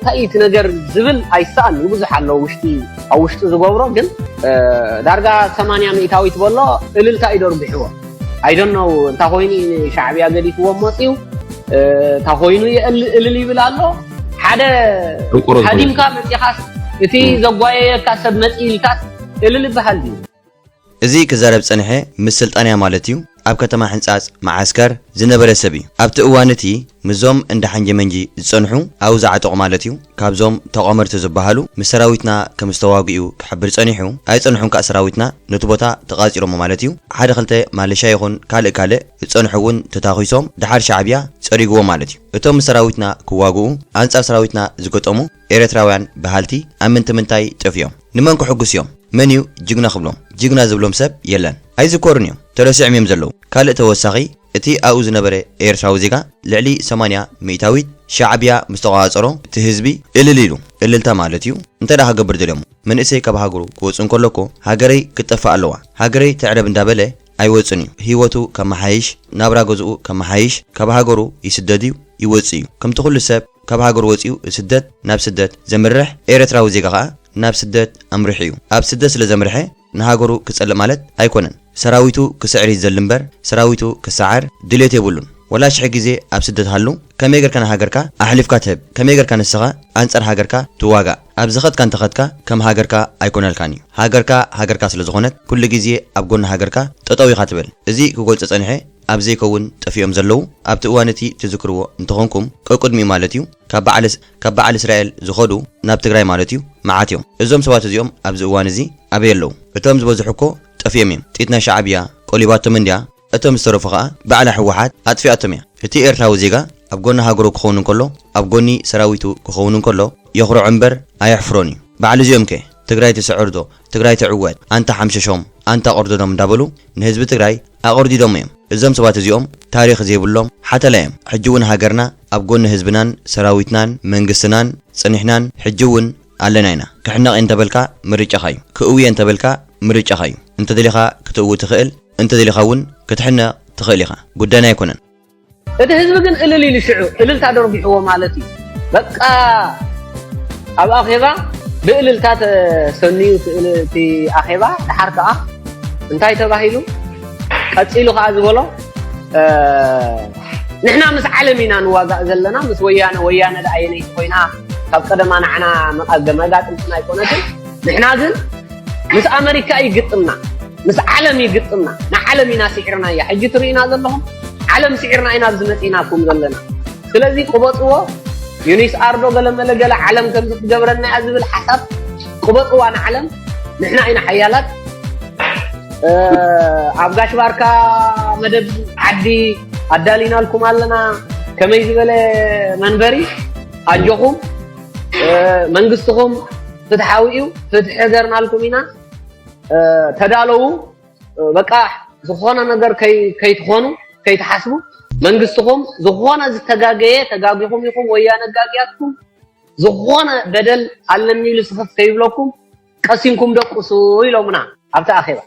[SPEAKER 6] ታይት ነገር ዝብል ኣይሳን ይብዙሕ ኣለው ውሽጢ ኣብ ውሽጢ ዝገብሮ ግን ዳርጋ 80 ሚእታዊት በሎ እልልታ ይደርግሕዎ I don't know እንታ ኮይኑ ሻዕብያ ገዲፍዎ መጽዩ እንታ ኮይኑ እልል ይብል ኣሎ ሓደ ሓዲምካ መጽኻስ እቲ ዘጓየየካ ሰብ መጽኢልካ እልል ይበሃል እዩ
[SPEAKER 1] እዚ ክዛረብ ጸንሐ ምስ ስልጣንያ ማለት እዩ ኣብ ከተማ ሕንጻጽ ማዓስከር ዝነበረ ሰብ እዩ ኣብቲ እዋንቲ ምዞም እንደ ሓንጀ መንጂ ዝጸንሑ ኣው ዛዕጠቕ ማለት እዩ ካብዞም ተቆመርቲ ዝበሃሉ ምስ ሰራዊትና ከም ዝተዋግኡ ክሕብር ጸኒሑ ኣይጸንሑን ካ ሰራዊትና ነቲ ቦታ ተቃጺሮም ማለት እዩ ሓደ ክልተ ማለሻ ይኹን ካልእ ዝጸንሑውን ተታኺሶም ድሓር ሻዕብያ ጸሪግዎ ማለት እዩ እቶም ሰራዊትና ክዋግኡ አንጻር ሰራዊትና ዝገጠሙ ኤርትራውያን ባህልቲ ኣመንቲ ምንታይ ጠፍዮም ንመን ክሕጉስ እዮም መን እዩ ጅግና ክብሎም ጅግና ዝብሎም ሰብ የለን ኣይዝኮርን እዮም ተረሲዖም እዮም ዘለዉ ካልእ ተወሳኺ እቲ ኣብኡ ዝነበረ ኤርትራዊ ዜጋ ልዕሊ 80 ሚእታዊት ሻዕብያ ምስ ተቆጻጸሮ እቲ ህዝቢ እልል ኢሉ እልልታ ማለት እዩ እንተዳ ሃገብር ደልዮም መንእሰይ ካብ ሃገሩ ክወጽእ እንከለኮ ሃገረይ ክትጠፍእ ኣለዋ ሃገረይ ትዕረብ እንዳበለ ኣይወጽን እዩ ህይወቱ ከመሓይሽ ናብራ ገዝኡ ከመሓይሽ ካብ ሃገሩ ይስደድ እዩ ይወጽእ እዩ ከምቲ ኩሉ ሰብ ካብ ሃገሩ ወጽኡ ስደት ናብ ስደት ዘምርሕ ኤርትራዊ ዜጋ ከዓ ናብ ስደት ኣምርሕ እዩ ኣብ ስደት ስለ ዘምርሐ ንሃገሩ ክጸልእ ማለት ኣይኮነን ሰራዊቱ ክስዕር ይዘልምበር ሰራዊቱ ክሰዓር ድሌት የብሉን ወላ ሽሕ ግዜ ኣብ ስደት ሃሉ ከመይ ጌርካ ንሃገርካ ኣሕሊፍካ ትህብ ከመይ ጌርካ ንስኻ አንጻር ሃገርካ ትዋጋእ ኣብ ዝኸድካ እንተኸድካ ከም ሃገርካ ኣይኮነልካን እዩ ሃገርካ ስለ ዝኾነት ኩሉ ግዜ ኣብ ጎኒ ሃገርካ ጠጠው ኢኻ ትብል እዚ ክገልጾ ጸኒሐ ኣብ ዘይከውን ጠፊኦም ዘለዉ ኣብቲ እዋንቲ ትዝክርዎ እንተኾንኩም ቅድሚ ማለት እዩ ካብ በዓል እስራኤል ዝኸዱ ናብ ትግራይ ማለት እዩ መዓት እዮም እዞም ሰባት እዚኦም ኣብዚ እዋን እዚ ኣበይ ኣለዉ እቶም ዝበዝሑ እኮ ጠፊኦም እዮም ጢትና ሻዕብያ ቆሊባቶም እንድያ እቶም ዝተረፉ ከዓ በዓል ህወሓት ኣጥፊኣቶም እያ እቲ ኤርትራዊ ዜጋ ኣብ ጎኒ ሃገሩ ክኸውን እንከሎ ኣብ ጎኒ ሰራዊቱ ክኸውን እንከሎ የኽርዖ እምበር ኣየሕፍሮን እዩ በዓል እዚኦም ከ ትግራይ ትስዕርዶ ትግራይ ትዕወት ኣንታ ሓምሸሾም ኣንታ ቆርዶዶም እንዳበሉ ንህዝቢ ትግራይ ኣቆርዲዶም እዮም እዞም ሰባት እዚኦም ታሪክ ዘይብሎም ሓተላ እዮም ሕጂ እውን ሃገርና ኣብ ጎኒ ህዝብናን ሰራዊትናን መንግስትናን ጽኒሕናን ሕጂ እውን ኣለና ኢና ክሕነቕ እንተበልካ ምርጫኻ እዩ ክእውየ እንተበልካ ምርጫኻ እዩ እንተ ደሊኻ ክትእው ትኽእል እንተ ደሊኻ እውን ክትሕነቕ ትኽእል ኢኻ ጉዳይና ኣይኮነን
[SPEAKER 6] እቲ ህዝቢ ግን እልል ኢሉ ሽዑ እልልታ ደርቢሕዎ ማለት እዩ በቃ ኣብ ኣኼባ ብእልልታ ተሰንዩ እቲ ኣኼባ ድሓር ከዓ እንታይ ተባሂሉ ቀፂሉ ከዓ ዝበሎ ንሕና ምስ ዓለም ኢና ንዋጋእ ዘለና ምስ ወያነ ደኣየነይቲ ኮይና ካብ ቀደማ ንዓና መጋጥምትና ኣይኮነትን ንሕና ግን ምስ ኣሜሪካ ይግጥምና ምስ ዓለም ይግጥምና ንዓለም ኢና ስዒርና እያ ሕጂ ትርኢና ዘለኹም ዓለም ስዒርና ኢና ዝመፂናኩም ዘለና ስለዚ ቁበፅዎ ዩኒስ ኣርዶ ገለ ዓለም ከም ዝትገብረና እያ ዝብል ሓሳብ ቁበፅዋ ንዓለም ንሕና ኢና ሓያላት ኣብ ጋሽ ባርካ መደብ ዓዲ ኣዳሊናልኩም ኣለና ከመይ ዝበለ መንበሪ ኣጆኹም መንግስትኹም ፍትሓዊ እዩ ፍትሒ ገርናልኩም ኢና ተዳለዉ በቃ ዝኾነ ነገር ከይትኾኑ ከይትሓስቡ መንግስትኹም ዝኾነ ዝተጋገየ ተጋጊኹም ይኹም ወያነ ጋጊያትኩም ዝኾነ በደል ኣለኒ ኢሉ ስፈፍ ከይብለኩም ቀሲምኩም ደቁሱ ኢሎምና ኣብታ ኣኼባ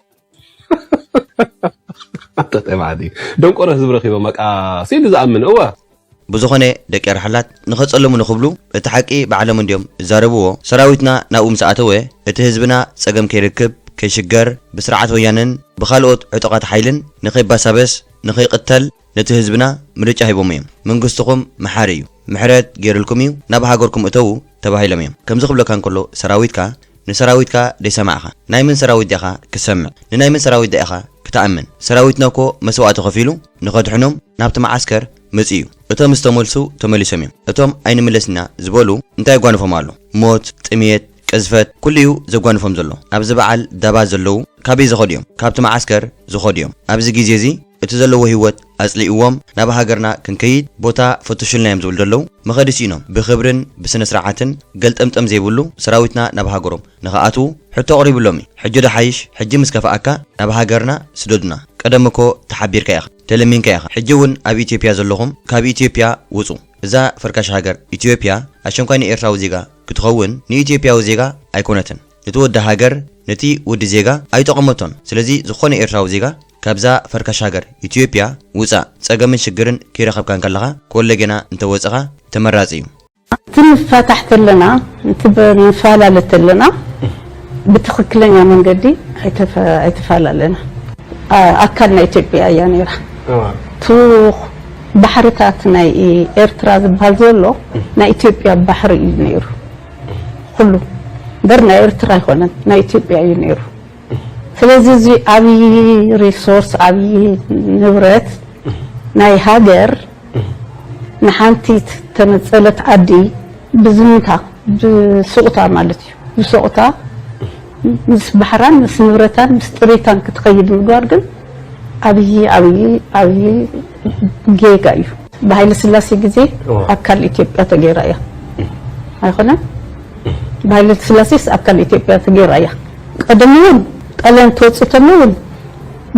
[SPEAKER 2] ተጠማዲ ደንቆረ ህዝብ ረኺቦም መቃ ሲል ዝኣምን እወ
[SPEAKER 1] ብዝኾነ ደቂ ረሓላት ንኸጸልሙ ንኽብሉ እቲ ሓቂ ብዓለም እንዲዮም እዛረብዎ ሰራዊትና ናብኡ ምስ ኣተወ እቲ ህዝብና ጸገም ከይርክብ ከይሽገር ብስርዓት ወያነን ብኻልኦት ዕጡቓት ሓይልን ንኸይባሳበስ ንኸይቕተል ነቲ ህዝብና ምርጫ ሂቦም እዮም መንግስትኹም መሓሪ እዩ ምሕረት ገይሩልኩም እዩ ናብ ሃገርኩም እተዉ ተባሂሎም እዮም ከምዚ ክብለካ እንከሎ ሰራዊትካ ንሰራዊትካ ደይሰማዕኻ ናይ ምን ሰራዊት ዲኻ ክሰምዕ ንናይ ምን ሰራዊት ዲኻ ክትኣምን ሰራዊትና እኮ መስዋዕቲ ከፊሉ ንኸድሕኖም ናብቲ መዓስከር መፅኡ እቶም ዝተመልሱ ተመሊሶም እዮም እቶም ኣይንምለስና ዝበሉ እንታይ ጓንፎም ኣሎ ሞት ጥሜት ቅዝፈት ኩልዩ ዘጓንፎም ዘሎ ኣብዚ በዓል ዳባ ዘለዉ ካበይ ዝኸዱ እዮም ካብቲ መዓስከር ዝኸዱ እዮም ኣብዚ ግዜ እዚ እቲ ዘለዎ ህይወት ኣጽሊእዎም ናብ ሃገርና ክንከይድ ቦታ ፈትሹልና እዮም ዝብል ዘለዉ መኸዲስ ኢኖም ብኽብርን ብስነ ስርዓትን ገልጠምጠም ዘይብሉ ሰራዊትና ናብ ሃገሮም ንኸኣትዉ ሕቶ ቀሪብሎም ሕጂ ደሓይሽ ሕጂ ምስ ከፈኣካ ናብ ሃገርና ስደዱና ቀደም እኮ ተሓቢርካ ኢኻ ተለሚንካ ኢኻ ሕጂ እውን ኣብ ኢትዮጵያ ዘለኹም ካብ ኢትዮጵያ ውፁ እዛ ፈርካሽ ሃገር ኢትዮጵያ ኣሸንኳይ ንኤርትራዊ ዜጋ ክትኸውን ንኢትዮጵያዊ ዜጋ ኣይኮነትን እቲ ወዲ ሃገር ነቲ ወዲ ዜጋ ኣይጠቐመቶን ስለዚ ዝኾነ ኤርትራዊ ዜጋ ካብዛ ፈርካሽ ሃገር ኢትዮጵያ ውፃእ ጸገምን ሽግርን ከይረኸብካን ከለኻ ኮለጌና እንተወፅኻ ተመራፂ እዩ
[SPEAKER 7] ትንፋታሕተለና እንትንፈላለተለና ብትኽክለኛ መንገዲ ኣይተፈላለና ኣካልና ኢትዮጵያ እያ ነይራ ቱ ባሕርታት ናይ ኤርትራ ዝበሃል ዘሎ ናይ ኢትዮጵያ ባሕሪ እዩ ነይሩ ኩሉ በር ናይ ኤርትራ ኣይኮነን ናይ ኢትዮጵያ እዩ ነይሩ ስለዚ እዚ ዓብዪ ሪሶርስ ዓብዪ ንብረት ናይ ሃገር ንሓንቲት ተመፀለት ዓዲ ብዝምታ ብስቁታ ማለት እዩ ብስቁታ ምስ ባሕራን ምስ ንብረታን ምስ ጥሪታን ክትኸይድ ምግባር ግን ዓብዪ ጌጋ እዩ ብሃይለ ስላሴ ግዜ ኣካል ኢትዮጵያ ተገይራ እያ ኣይኮነን ብሃይለ ስላሴስ ኣካል ኢትዮጵያ ተገይራ እያ ቀደም እውን ጣልያን ተወፅእ ተሎ እውን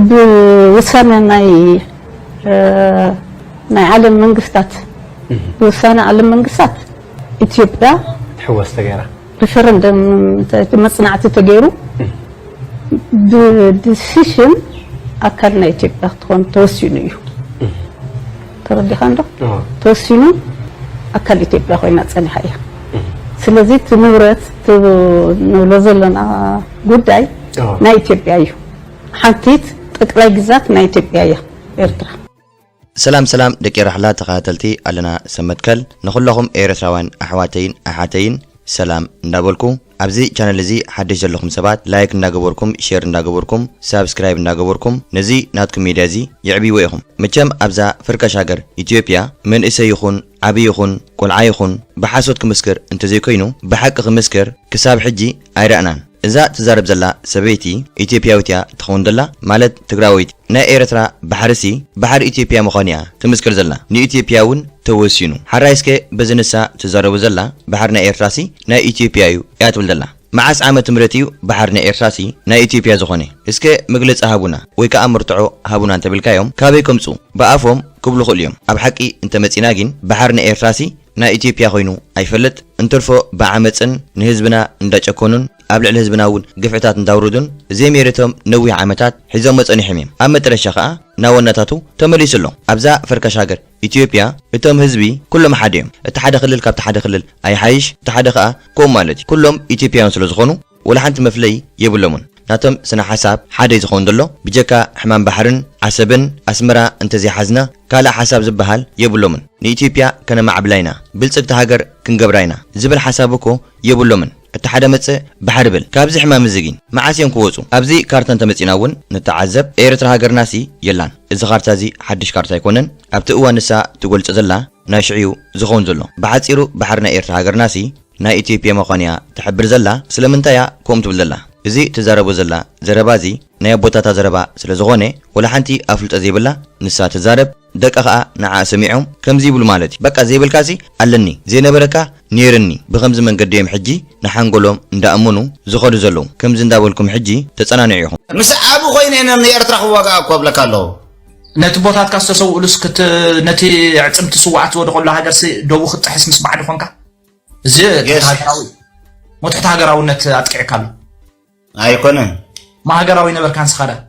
[SPEAKER 7] ብውሳነ ናይ ዓለም መንግስታት ብውሳነ ዓለም መንግስታት ኢትዮጵያ
[SPEAKER 3] ትሕወስ ተገይራ
[SPEAKER 7] ሪፈረንደም መጽናዕቲ ተገይሩ ብዲሲሽን ኣካል ናይ ኢትዮጵያ ክትኮን ተወሲኑ እዩ ተረዲኻ እንዶ ተወሲኑ ኣካል ኢትዮጵያ ኮይና ፀኒሓ እያ ስለዚ እቲ ንብረት ንብሎ ዘለና ጉዳይ ናይ ኢትዮጵያ እዩ ሓንቲት ጠቅላይ ግዛት ናይ ኢትዮጵያ እያ ኤርትራ
[SPEAKER 1] ሰላም ደቂ ረሕላ ተኸታተልቲ ኣለና ሰመትከል ንኹላኹም ኤርትራውያን ኣሕዋተይን ኣሓተይን ሰላም እንዳበልኩ ኣብዚ ቻነል እዚ ሓድሽ ዘለኹም ሰባት ላይክ እንዳገበርኩም ሼር እንዳገበርኩም ሳብስክራይብ እንዳገበርኩም ነዚ ናትኩም ሚድያ እዚ ይዕብይዎ ኢኹም መቸም ኣብዛ ፍርካሽ ሃገር ኢትዮጵያ መንእሰይ ይኹን ዓብይ ይኹን ቆልዓ ይኹን ብሓሶት ክምስክር እንተዘይኮይኑ ብሓቂ ክምስክር ክሳብ ሕጂ ኣይረአናን እዛ ትዛረብ ዘላ ሰበይቲ ኢትዮጵያዊት እያ ትኸውን ዘላ ማለት ትግራዊት ናይ ኤርትራ ባሕርሲ ባሕሪ ኢትዮጵያ ምዃን እያ ትምስክር ዘላ ንኢትዮጵያ እውን ተወሲኑ ሓራይስከ በዝንሳ ትዛረቡ ዘላ ባሕሪ ናይ ኤርትራሲ ናይ ኢትዮጵያ እዩ እያ ትብል ዘላ معاس عامة مرتيو بحرنا إرساسي نا إثيوبيا زخوني إسكي مجلس أهابونا ويكا أمرتعو هابونا أنت بالكايوم كابيكم سو بقافهم قبل خليهم أبحكي أنت متسيناجين بحرنا إرساسي نا إثيوبيا خوينو أي فلت انترفو بعمتن نهزبنا ندج أكونن قبل الهزبنا ون قفعتات ندوردن زي ميرتهم نوي عامتات حزام متسني حميم أما ترشخاء ناوناتاتو تمليس لهم أبزا فركا شاقر إثيوبيا اتهم هزبي كلهم حديهم اتحاد خلل كاب اتحاد خلل أي حيش اتحاد خاء كوم مالتي كلهم إثيوبيا نسلو زخونو ولا حنت مفلي يبلمون ناتم سنة حساب حدا يزخون دلو بجكا حمام بحرن عسبن أسمرا انتزي حزنا كالا حساب زبهال يبلمون نإثيوبيا كان مع بلاينا بلسك تهاجر كنجبراينا زبل حسابكو يبلمون اتحاد متس بحربل كابزي حمام الزقين معاسيهم كوزو أبزي كارتن تمتيناون نتعذب إيرترا هاجر ناسي يلان إذا خارتازي حدش كارتا يكونن أبتقوا النساء تقول تزلا ناشعيو زخون زلو بعد سيرو بحرنا إيرترا هاجر ناسي نا إثيوبيا مخانيا تحبر زلا سلمنتايا كوم تبللا إزي تزاربو زلا زربازي نايا بوتاتا زربا سلزغوني ولا حنتي أفلت أزيبلا نساء تزارب دك أخا نعا سميعهم كم زيبلو مالتي بقى زيبل كاسي علني زي نبركا نيرني بخمز من قديم حجي نحنقولهم ندا أمونو زخور زلو كم زندابلكم حجي تتصنانعيهم
[SPEAKER 8] مس أبو خوين أنا نيرترا خواقا أقوى لك الله
[SPEAKER 9] نتبوتات كاستسو لسكت نتي عتمت سوعت ودخل لها جرسي دو خط حس مس بعد خونكا زي هاجراوي مو تحت هاجراوي نت أتكعي كامل
[SPEAKER 8] أيقونن
[SPEAKER 9] ما هاجراوي نبر كان سخرة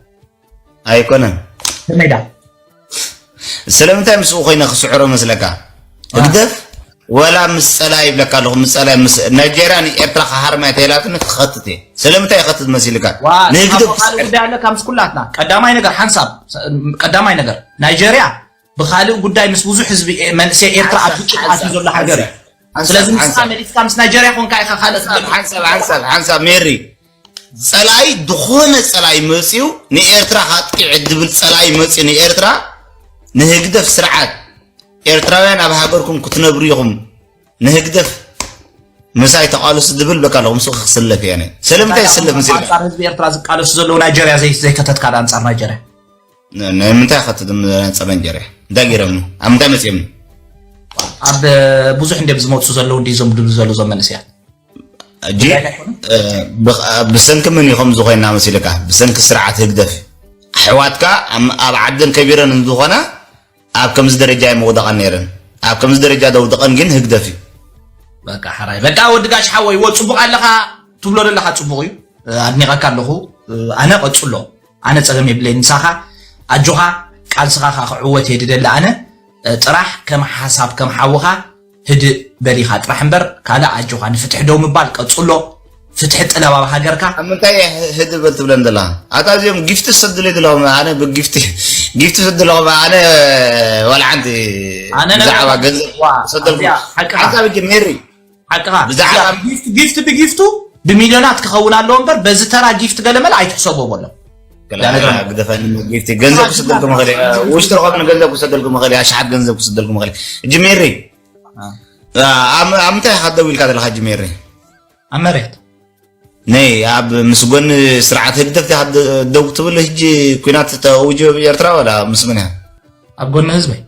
[SPEAKER 8] أيقونن
[SPEAKER 9] ميدا
[SPEAKER 8] سلامتها مس خوين خسعره مسلكا اقدف ولا مسألة يبلك له مسألة نيجيريا إرترا حرمة تيلاتنا خطتي سلامتها يخطط مسيلكا
[SPEAKER 9] نقدف قدام لك أمس كلاتنا قدامي نجر حنساب قدامي نجر نيجيريا بخالو قدام مس وزو حزب من سي إرترا أبوك عزيزو لحجري لازم نسمع كامس نيجيريا كون كاي خالص
[SPEAKER 8] حنساب ميري سلاي دخون سلاي مسيو ني إرترا حتى عدبل سلاي مسيو ني إرترا نهقدف سرعات إرتراويان أبها قركم كتنبريهم نهقدف مساي تقالوا سدبل بقى لهم سوق خسلف يعني سلمتي سلف مسير
[SPEAKER 9] أنصار حزب إرترا قالوا سزلوا نيجيريا زي كتت كذا أنصار نيجيريا
[SPEAKER 8] متى أخذت أنصار نيجيريا داقيرمنو أمتى مسيمنو
[SPEAKER 9] أب بوزح عندي بزموت سزلوا دي زم دلزلوا زمن سيا
[SPEAKER 8] جي بسنك من يخم زخينا مسيلكا بسنك سرعات هقدف حواتك أب عدن كبيرا ندوخنا أب كم درجة مودقان نيرن أب كم درجة دودقان جن هقدفي
[SPEAKER 9] بقى حراي بقى ودقاش حوي وتصبق على لها تبلور لها تصبقي أدني غكار له أنا قتله أنا تسلم يبلين ساخا أجوها قال ساخا عوة هدي لا أنا طرح كم حساب كم حوها هدي بريخة طرح مبر كلا أجوها نفتح دوم بالك قتله فتحت أنا بابا هاجركا
[SPEAKER 8] أمتى هدي بلتبلند لها أتاجم جفت الصدلي دلهم أنا جفت الصدلهم أنا ولا عندي
[SPEAKER 9] أنا
[SPEAKER 8] زعبة جزء صدلهم حكا بيجي ميري
[SPEAKER 9] حكا
[SPEAKER 8] زعبة
[SPEAKER 9] جفت بجفتو بمليونات كخون على لومبر بس ترى جفت قال ما لا يحسبوا ولا
[SPEAKER 8] لا قدفني جفت جنزة وصدلكم غالي وش ترغبنا جنزة وصدلكم غالي أشحد جنزة وصدلكم غالي جميري أمتى حد ويل كذا الحاج جميري
[SPEAKER 9] أمريت
[SPEAKER 8] ني أب مسجون سرعة هدفتي حد دوت ولا هجي كينات توجه يرترا ولا مسمنها
[SPEAKER 9] أبقون هزبي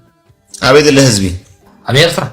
[SPEAKER 8] أبيد الهزبي
[SPEAKER 9] أبي يرفع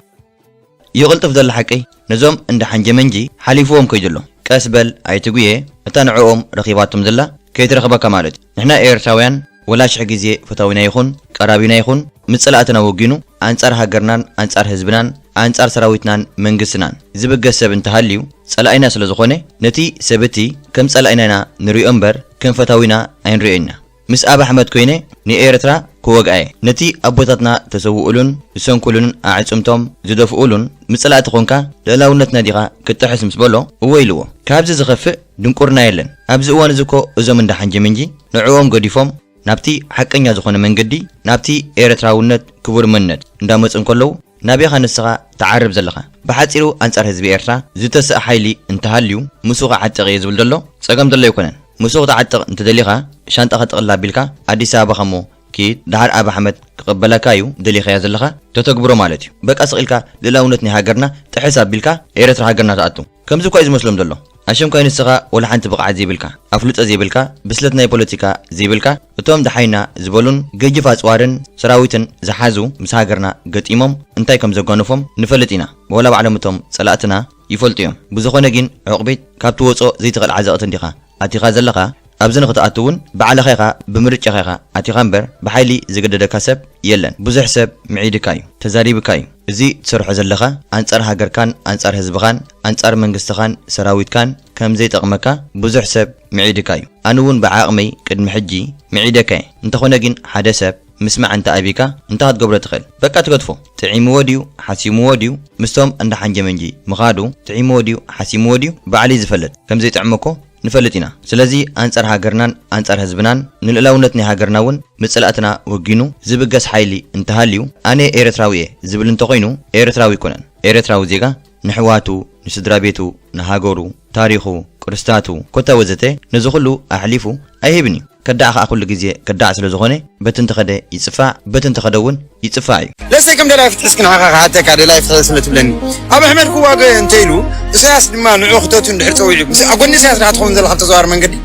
[SPEAKER 1] يغلط في ذا الحكي نزوم عند حنجمنجي حليفوهم كيجلو كاسبل أيتقويه تنعوهم رقيباتهم ذلا كي ترخبا كمالت نحنا إيرتاويان ولا شح جزية فتاوينا يخون قرابينا يخون مثلاتنا وجينو أنصار هاجرنان أنصار حزبنان أنصار سراويتنان منقسنان زبقة سب انتهاليو سألأينا سلزخونة نتي سبتي كم سألأينا نري أمبر كم فتاوينا أين رئينا مس أبا حمد كوينة ني إيرترا كوغاي نتي أبوتاتنا تسوؤلون يسونكولون أعيسمتهم زدفؤلون مثلات خونكا للاونتنا ديغا كتحس مسبولو وويلو كابز زخفق دنكورنا يلن أبز اوان زكو ازومن دا حنجمنجي نعوهم قديفهم نابتي حقنيا زخونه منقدي نابتي إيرتراونت كبور منت ندامت انكولو نابيخا نسخا تعرب زلخا بحاتيرو أنصار حزب إيرترا زتسأ حيلي انتهاليو مسوغا عتق يزول دلو ساقم دلو يكونن مسوغ تعتق انت دليخا شانت أخطق الله بيلكا أدي سابا خمو كيد دحر أبي أحمد قبلكايو دلي خيا زلخا تتكبروا مالتي بقى أسئلك للاونتني هاجرنا تحساب بيلكا إيرترا هاجرنا تأتو كم زكوا إذا مسلم دلو أشم كاين السغا ولا حنت بقى زيبلكا أفلت زيبلكا بسلتنا بوليتيكا زيبلكا وتوم دحينا زبولون جيجي فاسوارن سراويتن زحازو مسهاجرنا قد إمام انتاي كم زقانوفهم نفلتينا ولا بعلمتهم صلاتنا يفلتيهم بزخونا جين عقبيت كابتو وصو زي تغل عزاقتن ديخا أتيخا زلخا أبزن خطأتون بعلى خيخا بمرج خيخا أتيخامبر بحيلي زقدد كسب يلن بزح سب معيدكاي تزاريبكاي زي تسرح زلخا أنصار هاجر كان أنصار حزبخان أنصار منجستخان سراويت كان كم زي تقمكا بزح سب معيدكاي أنون بعاقمي قد محجي معيدكاي انت خونا جين حدا سب مسمع انت أبيكا انت هتقبل تخيل بكا تقدفو تعيمو وديو حسيمو وديو مستوم عند حنجمنجي مخادو تعيمو وديو حسيمو وديو بعلي زفلت كم زي تعمكو نفلتنا سلازي أنصار هاجرنان أنصار حزبنان نلقاونتني هاجرناون مصلاتنا وجينو زبقس حيلي انتهاليو أنا إيرتراوية زبل انتقينو إيرتراوي كونن إيرتراوي زيغا نحواتو نسدرابيتو نهاجورو تاريخو كرستاتو كوتا وزته نزخلو أحليفو أيهبني كداخ أقول لجزية كداع سلزخوني بتنتخده يصفع بتنتخدون يصفعي
[SPEAKER 10] لسه كم دلايف تحسكن حتى كده لايف تحسن تبلني أبو أحمد كواجه انتيلو سياس ما نعوختو ندحر تويجو أقول نسياس راح تكون زلا حتى زوار من قدي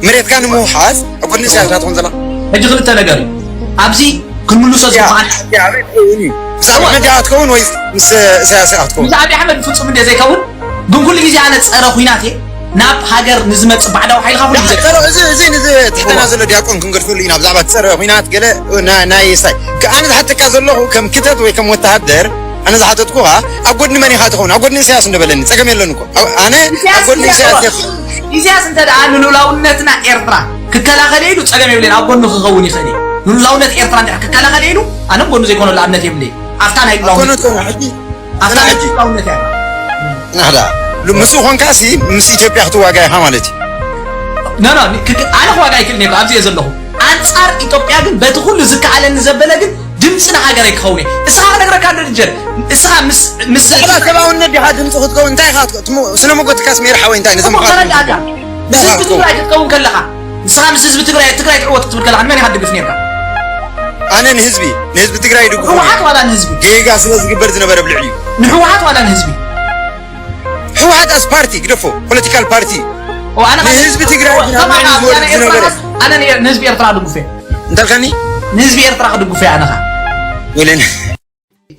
[SPEAKER 10] مريت كان مو حاس أقول نسياس راح تكون زلا
[SPEAKER 9] أجي خلت أنا قاري أبزي كل ملوس أزمان
[SPEAKER 10] بس أبو أحمد جاء تكون ويس سياس راح تكون
[SPEAKER 9] بس أبي أحمد فوت من زي كون بنقول لك أنا أرى خويناتي ناب هاجر نزمت بعده وحيل خافوا
[SPEAKER 10] ترى زين تحت نازل دياكون كن قرفوا لي ناب زعبت ترى خوينات قال نايساي أنا حتى كازله كم كتب وكم متهدر أنا زحتتكوها أقولني ماني خاتخون أقولني سياس ندبلني تسقم يلونكو أنا أقولني
[SPEAKER 9] سياس أنت الآن نلولاونتنا إيرترا ككلا خليلو تسقم يبلين أقولني خغوني خلي نلولاونت إيرترا ككلا خليلو أنا بقول زي كونو لابنت يبلي أفتان هيك
[SPEAKER 10] لاونت أفتان هيك
[SPEAKER 9] لاونت
[SPEAKER 10] نهدا لمسو هون كاسي مسي إثيوبيا خطوا جاي حمالتي
[SPEAKER 9] لا أنا هو جاي كل نيكو أبزي يزلهم أنصار إثيوبيا جن بتقول لزك على النزبلة جن دمسنا حاجة يكوني إسحاق نقرأ كان الرجال إسحاق مس
[SPEAKER 10] لا كمان النبي هذا أنت خدكوا أنت خاتكوا سلمو قلت كاس مير حوين تاني
[SPEAKER 9] زم خاتكوا بس بتقول تكون كلها إسحاق مس بتقرأ تعود تقول عن ماني حد بفنيرك
[SPEAKER 10] أنا نهزبي تقرأ يدقوا
[SPEAKER 9] هو حات ولا نهزبي
[SPEAKER 10] جيجا سلز جبرتنا برا بالعيو
[SPEAKER 9] نحو حات ولا نهزبي
[SPEAKER 10] هو هذا بارتي قرفوا بوليتيكال بارتي
[SPEAKER 9] وانا
[SPEAKER 10] نهزبي تقرأ
[SPEAKER 9] أنا نهزبي أرترا دقوا فيه
[SPEAKER 10] أنت الخني
[SPEAKER 9] نهزبي أرترا دقوا فيه أنا
[SPEAKER 10] ولين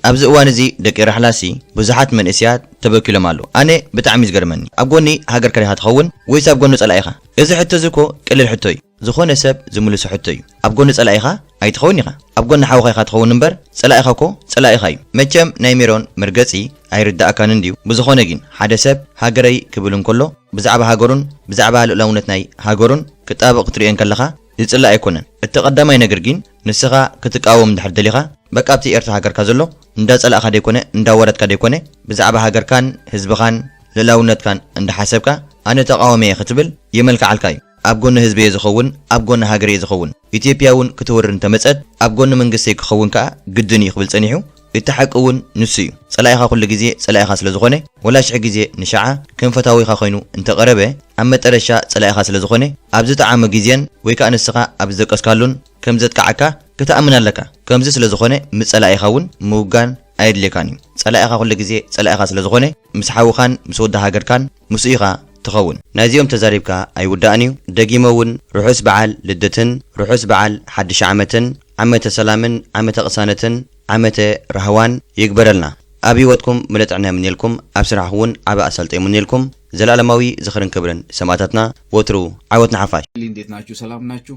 [SPEAKER 1] أبز أوانزي دك رحلاسي بزحات من إسيات تبكي مالو أنا بتعميز جرمني أبغوني هاجر كره هتخون ويس أبغوني أسأل أيها إذا حتى زكو كل الحتوي زخون سب زملس حتوي أبغوني أسأل أيها أي تخونيها أبغوني حاوخي خاتخون نمبر سأل أيها كو سأل أيها متشم نايميرون مرجسي أيرد أكاننديو بزخون جين حدا سب هاجري كبلون كله بزعبها هاجرون بزعبها لونتناي هاجرون كتاب قطريان كلها يتصلى أيكونن التقدم أي نجرجين نسخة كتقاوم دحر دليخة بقابتي إرتها هاجر كازلو نداس على أخذ يكونه ندورت كده يكونه بزعبها هاجر كان حزب خان للاونت كان عند حسبك أنا تقاومي ختبل يملك عالكاي أبغون حزب يزخون أبغون هاجر يزخون إثيوبياون كتور انتمسد أبغون من قصيك خون كا قدني قبل سنيحو يتحققون نسيو صلاحها كل جزء صلاحها سلزخونه ولا شيء جزء نشعة كم فتاوي خاينو انت قربه أما ترشة صلاحها سلزخونه أبزت عام جزيان ويكأن السقا أبزك أسكالون كم زت كعكا كتأمن لك كم زت سلزخونه مصلاحي خون موجان أيد لكاني صلاحها كل جزء صلاحها سلزخونه مسحاو خان مسود هاجر كان مسيغا تخون نازيوم تزاريبك أي ودانيو دقيمون روحس بعل لدتن روحس بعل حدش عامتن عامة سلامن عامة قصانتن عامة رهوان يقبرلنا أبي ودكم ملتعنا من يلكم أبسرعهون عبا أسلطي من يلكم زلالماوي زخرن كبرن سماتاتنا وترو عوتنا عفاش
[SPEAKER 11] اللي انديت ناچو سلام ناچو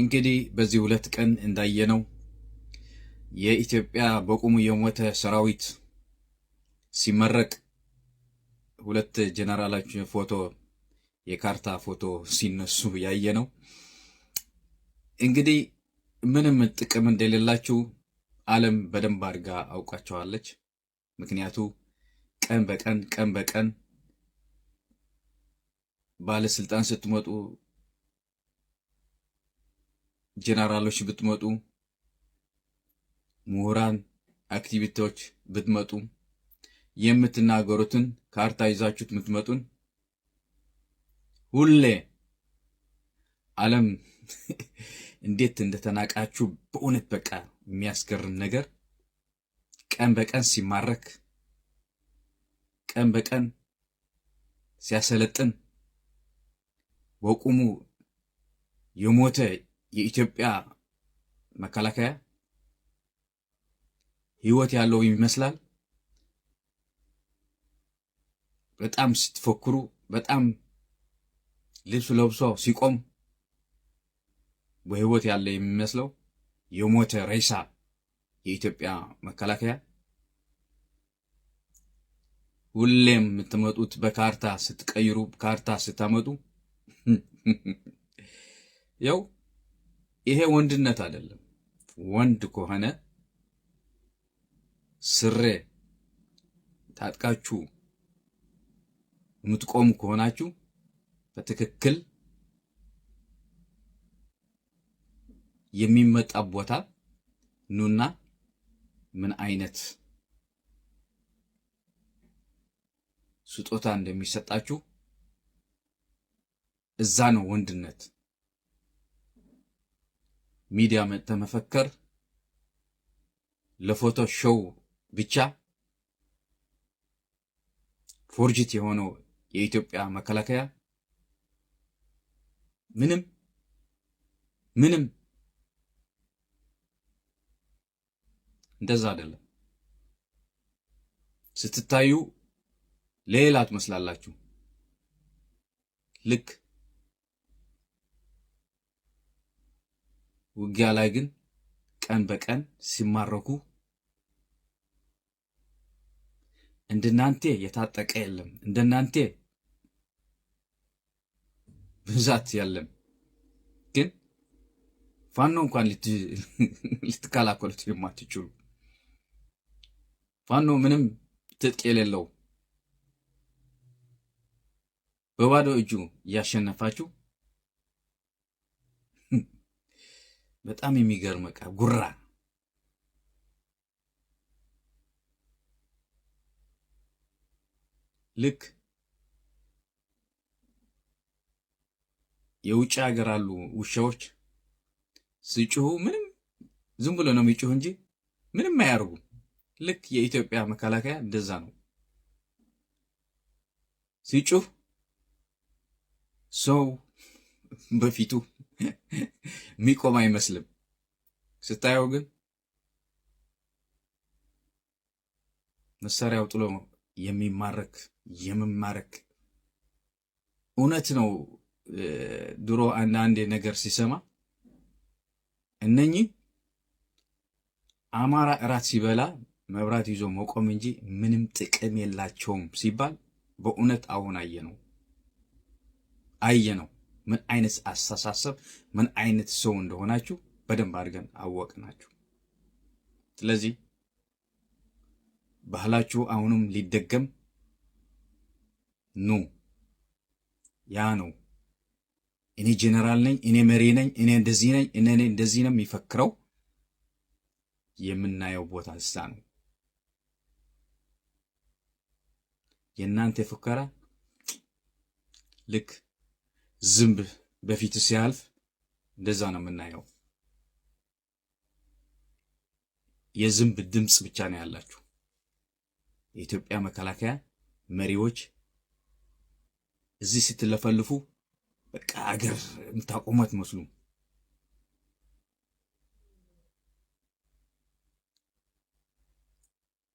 [SPEAKER 11] እንግዲህ በዚህ ሁለት ቀን እንዳየነው የኢትዮጵያ በቁሙ የሞተ ሰራዊት ሲመረቅ ሁለት ጀነራሎች ፎቶ የካርታ ፎቶ ሲነሱ ያየነው እንግዲህ ምንም ጥቅም እንደሌላችሁ ዓለም በደንብ አድርጋ አውቃቸዋለች። ምክንያቱ ቀን በቀን ባለስልጣን ስትመጡ ጀነራሎች ብትመጡ ምሁራን አክቲቪስቶች ብትመጡ የምትናገሩትን ካርታ ይዛችሁት ምትመጡን ሁሌ ዓለም እንዴት እንደተናቃችሁ በእውነት በቃ የሚያስገርም ነገር ቀን በቀን ሲማረክ ቀን በቀን ሲያሰለጥን በቁሙ የሞተ የኢትዮጵያ መከላከያ ህይወት ያለው ይመስላል። በጣም ስትፎክሩ በጣም ልብስ ለብሶ ሲቆም በህይወት ያለ የሚመስለው የሞተ ሬሳ የኢትዮጵያ መከላከያ ሁሌም የምትመጡት በካርታ ስትቀይሩ ካርታ ስታመጡ ያው ይሄ ወንድነት አይደለም። ወንድ ከሆነ ስሬ ታጥቃችሁ የምትቆሙ ከሆናችሁ በትክክል የሚመጣ ቦታ ኑና ምን አይነት ስጦታ እንደሚሰጣችሁ እዛ ነው ወንድነት። ሚዲያ መተመፈከር ለፎቶ ሾው ብቻ ፎርጅት የሆነው የኢትዮጵያ መከላከያ ምንም እንደዛ አይደለም። ስትታዩ ሌላ ትመስላላችሁ። ልክ ውጊያ ላይ ግን ቀን በቀን ሲማረኩ እንደናንተ የታጠቀ የለም፣ እንደናንተ ብዛት የለም። ግን ፋኖ እንኳን ልትከላከሉት የማትችሉ ፋኖ ምንም ትጥቅ የሌለው በባዶ እጁ እያሸነፋችሁ በጣም የሚገርም ጉራ ልክ የውጭ ሀገር አሉ ውሻዎች ሲጮሁ ምንም ዝም ብሎ ነው የሚጮሁ እንጂ ምንም አያርጉ። ልክ የኢትዮጵያ መከላከያ እንደዛ ነው። ሲጮህ ሰው በፊቱ የሚቆም አይመስልም። ስታየው ግን መሳሪያው ጥሎ የሚማረክ እውነት ነው። ድሮ አንዳንድ ነገር ሲሰማ እነኚህ አማራ እራት ሲበላ መብራት ይዞ መቆም እንጂ ምንም ጥቅም የላቸውም ሲባል በእውነት አሁን አየነው ምን አይነት አስተሳሰብ ምን አይነት ሰው እንደሆናችሁ በደንብ አድርገን አወቅናችሁ። ስለዚህ ባህላችሁ አሁንም ሊደገም ኑ። ያ ነው እኔ ጄኔራል ነኝ፣ እኔ መሪ ነኝ፣ እኔ እንደዚህ ነኝ፣ እኔ እንደዚህ ነው የሚፈክረው የምናየው ቦታ እሳ ነው። የእናንተ ፉከራ ልክ ዝንብ በፊት ሲያልፍ እንደዛ ነው የምናየው። የዝንብ ድምጽ ብቻ ነው ያላችሁ። የኢትዮጵያ መከላከያ መሪዎች እዚህ ስትለፈልፉ በቃ አገር የምታቆሙት መስሉ።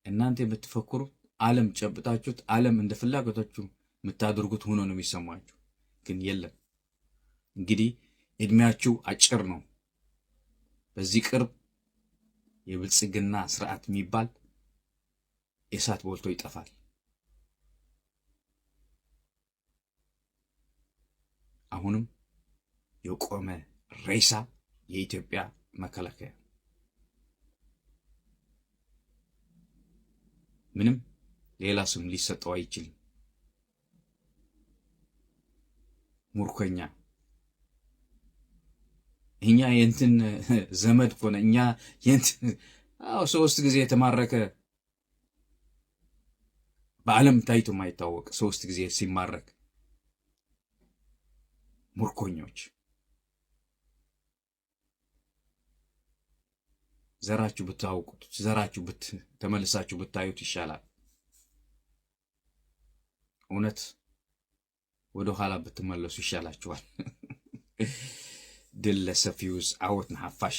[SPEAKER 11] እናንተ የምትፈክሩ ዓለም ጨብጣችሁት ዓለም እንደ ፍላጎታችሁ የምታደርጉት ሆኖ ነው የሚሰማችሁ። ግን የለም እንግዲህ እድሜያችሁ አጭር ነው። በዚህ ቅርብ የብልጽግና ስርዓት የሚባል እሳት ቦልቶ ይጠፋል። አሁንም የቆመ ሬሳ የኢትዮጵያ መከላከያ ምንም ሌላ ስም ሊሰጠው አይችልም። ሙርኮኛ እኛ የእንትን ዘመድ ሆነ እኛ የእንትን 3 ጊዜ የተማረከ በዓለም ታይቶ የማይታወቅ 3 ጊዜ ሲማረክ ሙርኮኞች ዘራችሁ ብታውቁት ዘራችሁ ተመልሳችሁ ብታዩት ይሻላል። እውነት ወደ ኋላ ብትመለሱ ይሻላችኋል። ድል ለሰፊውዝ ዓወት ንሓፋሽ